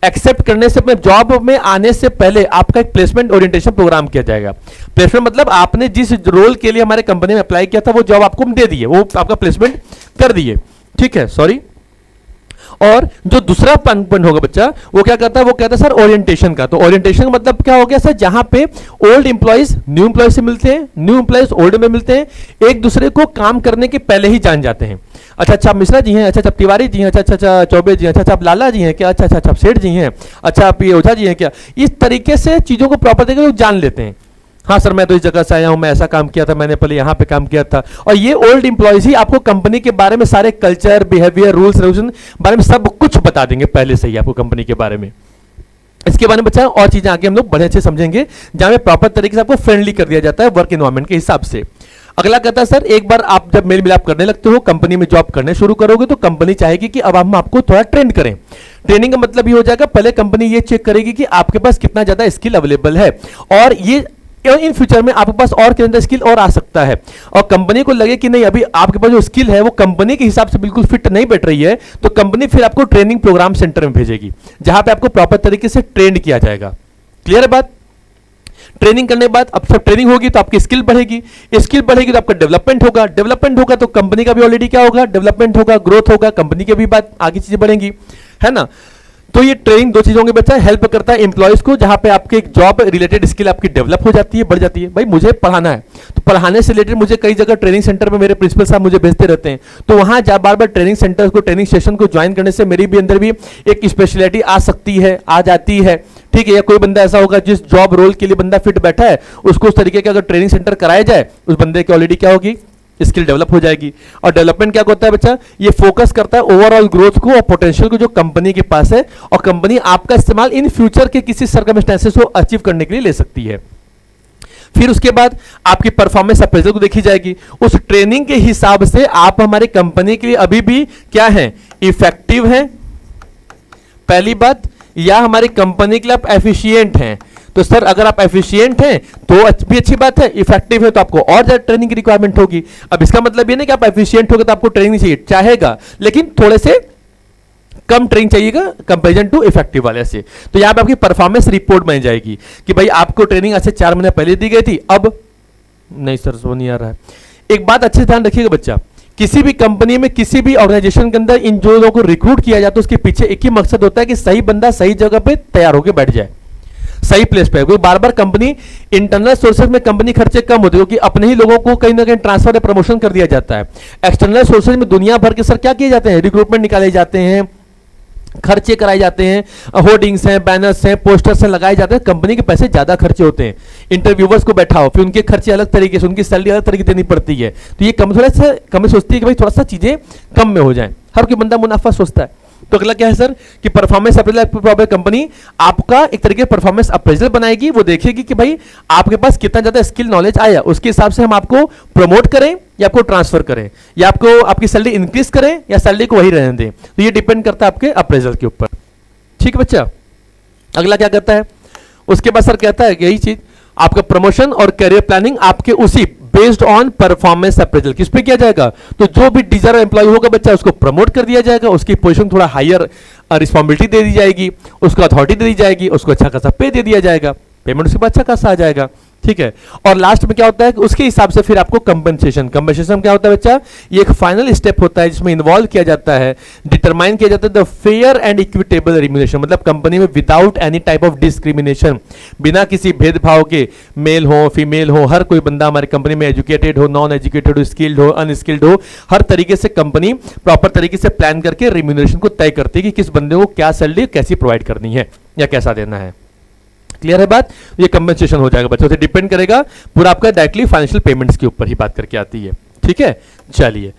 एक्सेप्ट करने से, अपने जॉब में आने से पहले आपका एक प्लेसमेंट ओरिएंटेशन प्रोग्राम किया जाएगा। प्लेसमेंट मतलब आपने जिस रोल के लिए हमारे कंपनी में अप्लाई किया था वो जॉब आपको दे दिए, वो आपका प्लेसमेंट कर दिए। ठीक है, सॉरी। और जो दूसरा पॉइंट होगा बच्चा, वो क्या करता है, वो कहता है सर ओरिएंटेशन का। तो ओरिएंटेशन का मतलब क्या हो गया सर, जहां पे ओल्ड इंप्लॉइज न्यू इंप्लॉइज से मिलते हैं, न्यू इंप्लॉइज ओल्ड में मिलते हैं, एक दूसरे को काम करने के पहले ही जान जाते हैं। अच्छा अच्छा, आप मिश्रा जी हैं, अच्छा अच्छा तिवारी जी हैं, अच्छा अच्छा चौबे जी हैं, अच्छा अच्छा आप लाला जी हैं क्या, अच्छा अच्छा सेठ जी हैं, अच्छा आप ये ओझा जी हैं क्या। इस तरीके से चीजों को प्रॉपर तरीके से जान लेते हैं। हाँ सर मैं तो इस जगह से आया हूं, मैं ऐसा काम किया था, मैंने पहले यहाँ पे काम किया था। और ये ओल्ड इंप्लॉइज ही आपको कंपनी के बारे में सारे कल्चर, बिहेवियर, रूल्स रेगुलेशन बारे में सब कुछ बता देंगे पहले से ही आपको कंपनी के बारे में। इसके बारे में बच्चा और चीजें आगे हम लोग बड़े अच्छे समझेंगे, जहां में प्रॉपर तरीके से आपको फ्रेंडली कर दिया जाता है वर्क एनवायरमेंट के हिसाब से। अगला कहता है सर, एक बार आप जब मेल मिलाप करने लगते हो, कंपनी में जॉब करने शुरू करोगे, तो कंपनी चाहेगी कि अब हम आपको थोड़ा ट्रेन करें। ट्रेनिंग का मतलब ये हो जाएगा, पहले कंपनी ये चेक करेगी कि आपके पास कितना ज्यादा स्किल अवेलेबल है, और ये इन फ्यूचर में आपके पास और कितना स्किल और आ सकता है, और कंपनी को लगे कि नहीं अभी आपके पास जो स्किल है वो कंपनी के हिसाब से बिल्कुल फिट नहीं बैठ रही है, तो कंपनी फिर आपको ट्रेनिंग प्रोग्राम सेंटर में भेजेगी, जहां पे आपको प्रॉपर तरीके से ट्रेन किया जाएगा। क्लियर है बात? ट्रेनिंग करने के बाद अब सब ट्रेनिंग होगी तो आपकी स्किल बढ़ेगी, स्किल बढ़ेगी तो आपका डेवलपमेंट होगा, डेवलपमेंट होगा तो कंपनी का भी ऑलरेडी क्या होगा, डेवलपमेंट होगा, ग्रोथ होगा, कंपनी की भी बात आगे चीजें बढ़ेंगी, है ना। तो ये ट्रेनिंग दो चीजों के बच्चा हेल्प करता है एम्प्लॉयज को, जहां पे आपके एक जॉब रिलेटेड स्किल आपकी डेवलप हो जाती है, बढ़ जाती है। भाई मुझे पढ़ाना है, तो पढ़ाने से रिलेटेड मुझे कई जगह ट्रेनिंग सेंटर में मेरे प्रिंसिपल साहब मुझे भेजते रहते हैं, तो वहां जा बार बार ट्रेनिंग सेंटर को, ट्रेनिंग सेशन को ज्वाइन करने से मेरी भी अंदर भी एक स्पेशलिटी आ सकती है, आ जाती है, ठीक है। या कोई बंदा ऐसा होगा जिस जॉब रोल के लिए बंदा फिट बैठा है, उसको उस तरीके का अगर ट्रेनिंग सेंटर कराया जाए, उस बंदे की ऑलरेडी क्या होगी, स्किल डेवलप हो जाएगी। और डेवलपमेंट क्या होता है बच्चा, ये फोकस करता है ओवरऑल ग्रोथ को और पोटेंशियल को जो कंपनी के पास है, और कंपनी आपका इस्तेमाल इन फ्यूचर के किसी सर्कमस्टेंसेस को अचीव करने के लिए ले सकती है। फिर उसके बाद आपकी परफॉर्मेंस अप्रेजल को देखी जाएगी, उस ट्रेनिंग के हिसाब से आप हमारे कंपनी के लिए अभी भी क्या है, इफेक्टिव हैं पहली बात, या हमारी कंपनी के लिए आप एफिशिएंट हैं। तो सर अगर आप एफिशिएंट हैं तो भी अच्छी बात है, इफेक्टिव है तो आपको और ज्यादा ट्रेनिंग की रिक्वायरमेंट होगी। अब इसका मतलब ये नहीं कि आप एफिशिएंट होगे तो आपको ट्रेनिंग नहीं चाहिए, चाहेगा, लेकिन थोड़े से कम ट्रेनिंग चाहिएगा कंपेरिजन टू इफेक्टिव वाले से। तो यहां पे आपकी परफॉर्मेंस रिपोर्ट बन जाएगी कि भाई आपको ट्रेनिंग आज से 4 महीने पहले दी गई थी, अब नहीं सर वो नहीं आ रहा है। एक बात अच्छे से ध्यान रखिएगा बच्चा, किसी भी कंपनी में, किसी भी ऑर्गेनाइजेशन के अंदर इन जो लोगों को रिक्रूट किया जाता है, उसके पीछे एक ही मकसद होता है कि सही बंदा सही जगह पे तैयार होकर बैठ जाए, सही प्लेस पे। कोई बार बार कंपनी इंटरनल सोर्सेज में कंपनी खर्चे कम होते हैं, क्योंकि अपने ही लोगों को कहीं ना कहीं ट्रांसफर या प्रमोशन कर दिया जाता है। एक्सटर्नल सोर्सेज में दुनिया भर के सर क्या किए जाते हैं, रिक्रूटमेंट निकाले जाते हैं, खर्चे कराए जाते हैं, होर्डिंग्स हैं, बैनर्स हैं, पोस्टर्स हैं लगाए जाते हैं, कंपनी के पैसे ज्यादा खर्चे होते हैं। इंटरव्यूवर्स को बैठाओ, फिर उनके खर्चे अलग तरीके से, उनकी सैलरी अलग तरीके देनी पड़ती है। तो ये थोड़ा सा कम सोचती है कि भाई थोड़ा सा चीजें कम में हो जाए, हर कोई बंदा मुनाफा सोचता है। तो अगला क्या है सर कि परफॉर्मेंस अप्रेजल, कंपनी आपका एक तरीके परफॉर्मेंस अप्रेजल बनाएगी, वो देखेगी कि भाई आपके पास कितना ज्यादा स्किल नॉलेज आया, उसके हिसाब से हम आपको प्रमोट करें या आपको ट्रांसफर करें, या आपको आपकी सैलरी इंक्रीज करें या सैलरी को वही रहने दें। तो ये डिपेंड करता है आपके अप्रेजल के ऊपर, ठीक है बच्चा। अगला क्या करता है, उसके बाद सर कहता है यही चीज, आपका प्रमोशन और करियर प्लानिंग आपके उसी बेस्ड ऑन परफॉर्मेंस अप्रेजल किस पे किया जाएगा, तो जो भी डिजर्व एम्प्लॉय होगा बच्चा उसको प्रमोट कर दिया जाएगा, उसकी पोजीशन थोड़ा हायर रिस्पॉन्सिबिलिटी दे दी जाएगी, उसको अथॉरिटी दे दी जाएगी, उसको अच्छा खासा पे दे दिया जाएगा, पेमेंट उसके बाद अच्छा खासा आ जाएगा, ठीक है। और लास्ट में क्या होता है कि उसके हिसाब से फिर आपको कंपनसेशन क्या होता है बच्चा, ये एक फाइनल स्टेप होता है जिसमें इन्वॉल्व किया जाता है, डिटरमाइन किया जाता है the fair and equitable remuneration, मतलब कंपनी में without any type of discrimination, बिना किसी भेदभाव के, मेल हो फीमेल हो, हर कोई बंदा हमारी कंपनी में एजुकेटेड हो, नॉन एजुकेटेड हो, स्किल्ड हो, अनस्किल्ड हो, हर तरीके से कंपनी प्रॉपर तरीके से प्लान करके रिम्यूनरेशन को तय करती है कि किस बंदे को क्या सैलरी कैसी प्रोवाइड करनी है या कैसा देना है। क्लियर है बात, ये कंपनसेशन हो जाएगा बच्चों से डिपेंड करेगा, पूरा आपका डायरेक्टली फाइनेंशियल पेमेंट्स के ऊपर ही बात करके आती है, ठीक है। चलिए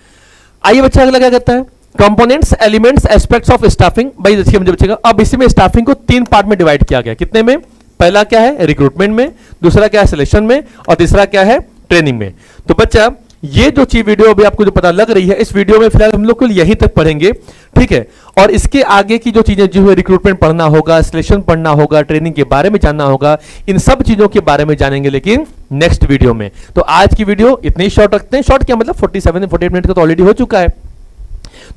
आइए बच्चा अगला क्या कहता है, components, elements, aspects of staffing. भाई देखिए मुझे बचेगा, अब इसी में स्टाफिंग को 3 पार्ट में डिवाइड किया गया, कितने में, पहला क्या है रिक्रूटमेंट में, दूसरा क्या है सिलेक्शन में, और तीसरा क्या है ट्रेनिंग में। तो बच्चा ये जो चीज वीडियो अभी आपको जो पता लग रही है, इस वीडियो में फिलहाल हम लोग को यहीं तक पढ़ेंगे, ठीक है। और इसके आगे की जो चीजें जो है रिक्रूटमेंट पढ़ना होगा, सिलेक्शन पढ़ना होगा, ट्रेनिंग के बारे में जानना होगा, इन सब चीजों के बारे में जानेंगे लेकिन नेक्स्ट वीडियो में। तो आज की वीडियो इतनी शॉर्ट रखते हैं, शॉर्ट क्या मतलब 47-48 मिनट का तो ऑलरेडी हो चुका है।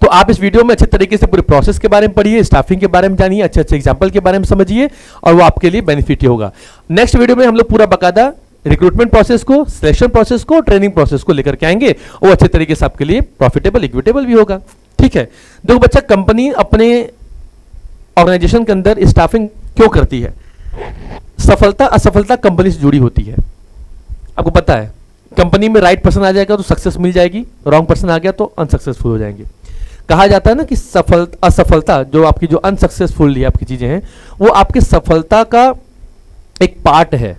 तो आप इस वीडियो में अच्छे तरीके से पूरे प्रोसेस के बारे में पढ़िए, स्टाफिंग के बारे में जानिए, अच्छे अच्छे एग्जाम्पल के बारे में समझिए, और वो आपके लिए बेनिफिट ही होगा। नेक्स्ट वीडियो में हम लोग पूरा बकायदा रिक्रूटमेंट प्रोसेस को, सिलेक्शन प्रोसेस को, ट्रेनिंग प्रोसेस को लेकर के आएंगे, वो अच्छे तरीके से आपके लिए प्रॉफिटेबल, इक्विटेबल भी होगा। ठीक है। देखो बच्चा, कंपनी अपने ऑर्गेनाइजेशन के अंदर स्टाफिंग क्यों करती है? सफलता असफलता कंपनी से जुड़ी होती है। आपको पता है, कंपनी में राइट पर्सन आ जाएगा तो सक्सेस मिल जाएगी, रॉन्ग पर्सन आ गया तो अनसक्सेसफुल हो जाएंगे। कहा जाता है ना कि असफलता जो आपकी जो अनसक्सेसफुल आपकी चीजें हैं, वो आपकी सफलता का एक पार्ट है,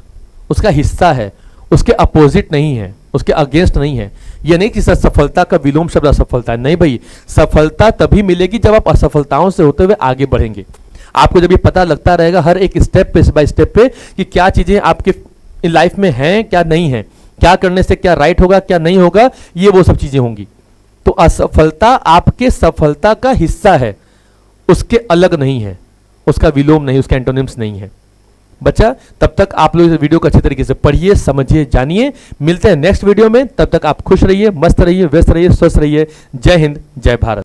उसका हिस्सा है, उसके अपोजिट नहीं है, उसके अगेंस्ट नहीं है। यह नहीं कि सफलता का विलोम शब्द असफलता है, नहीं भाई। सफलता तभी मिलेगी जब आप असफलताओं से होते हुए आगे बढ़ेंगे। आपको जब ये पता लगता रहेगा हर एक स्टेप पे, बाय स्टेप पे, कि क्या चीजें आपके लाइफ में हैं, क्या नहीं है, क्या करने से क्या राइट होगा, क्या नहीं होगा, ये वो सब चीजें होंगी। तो असफलता आपके सफलता का हिस्सा है, उसके अलग नहीं है, उसका विलोम नहीं, उसका एंटोनिम्स नहीं है। बच्चा, तब तक आप लोग इस वीडियो को अच्छे तरीके से पढ़िए, समझिए, जानिए। मिलते हैं नेक्स्ट वीडियो में। तब तक आप खुश रहिए, मस्त रहिए, व्यस्त रहिए, स्वस्थ रहिए। जय हिंद, जय भारत।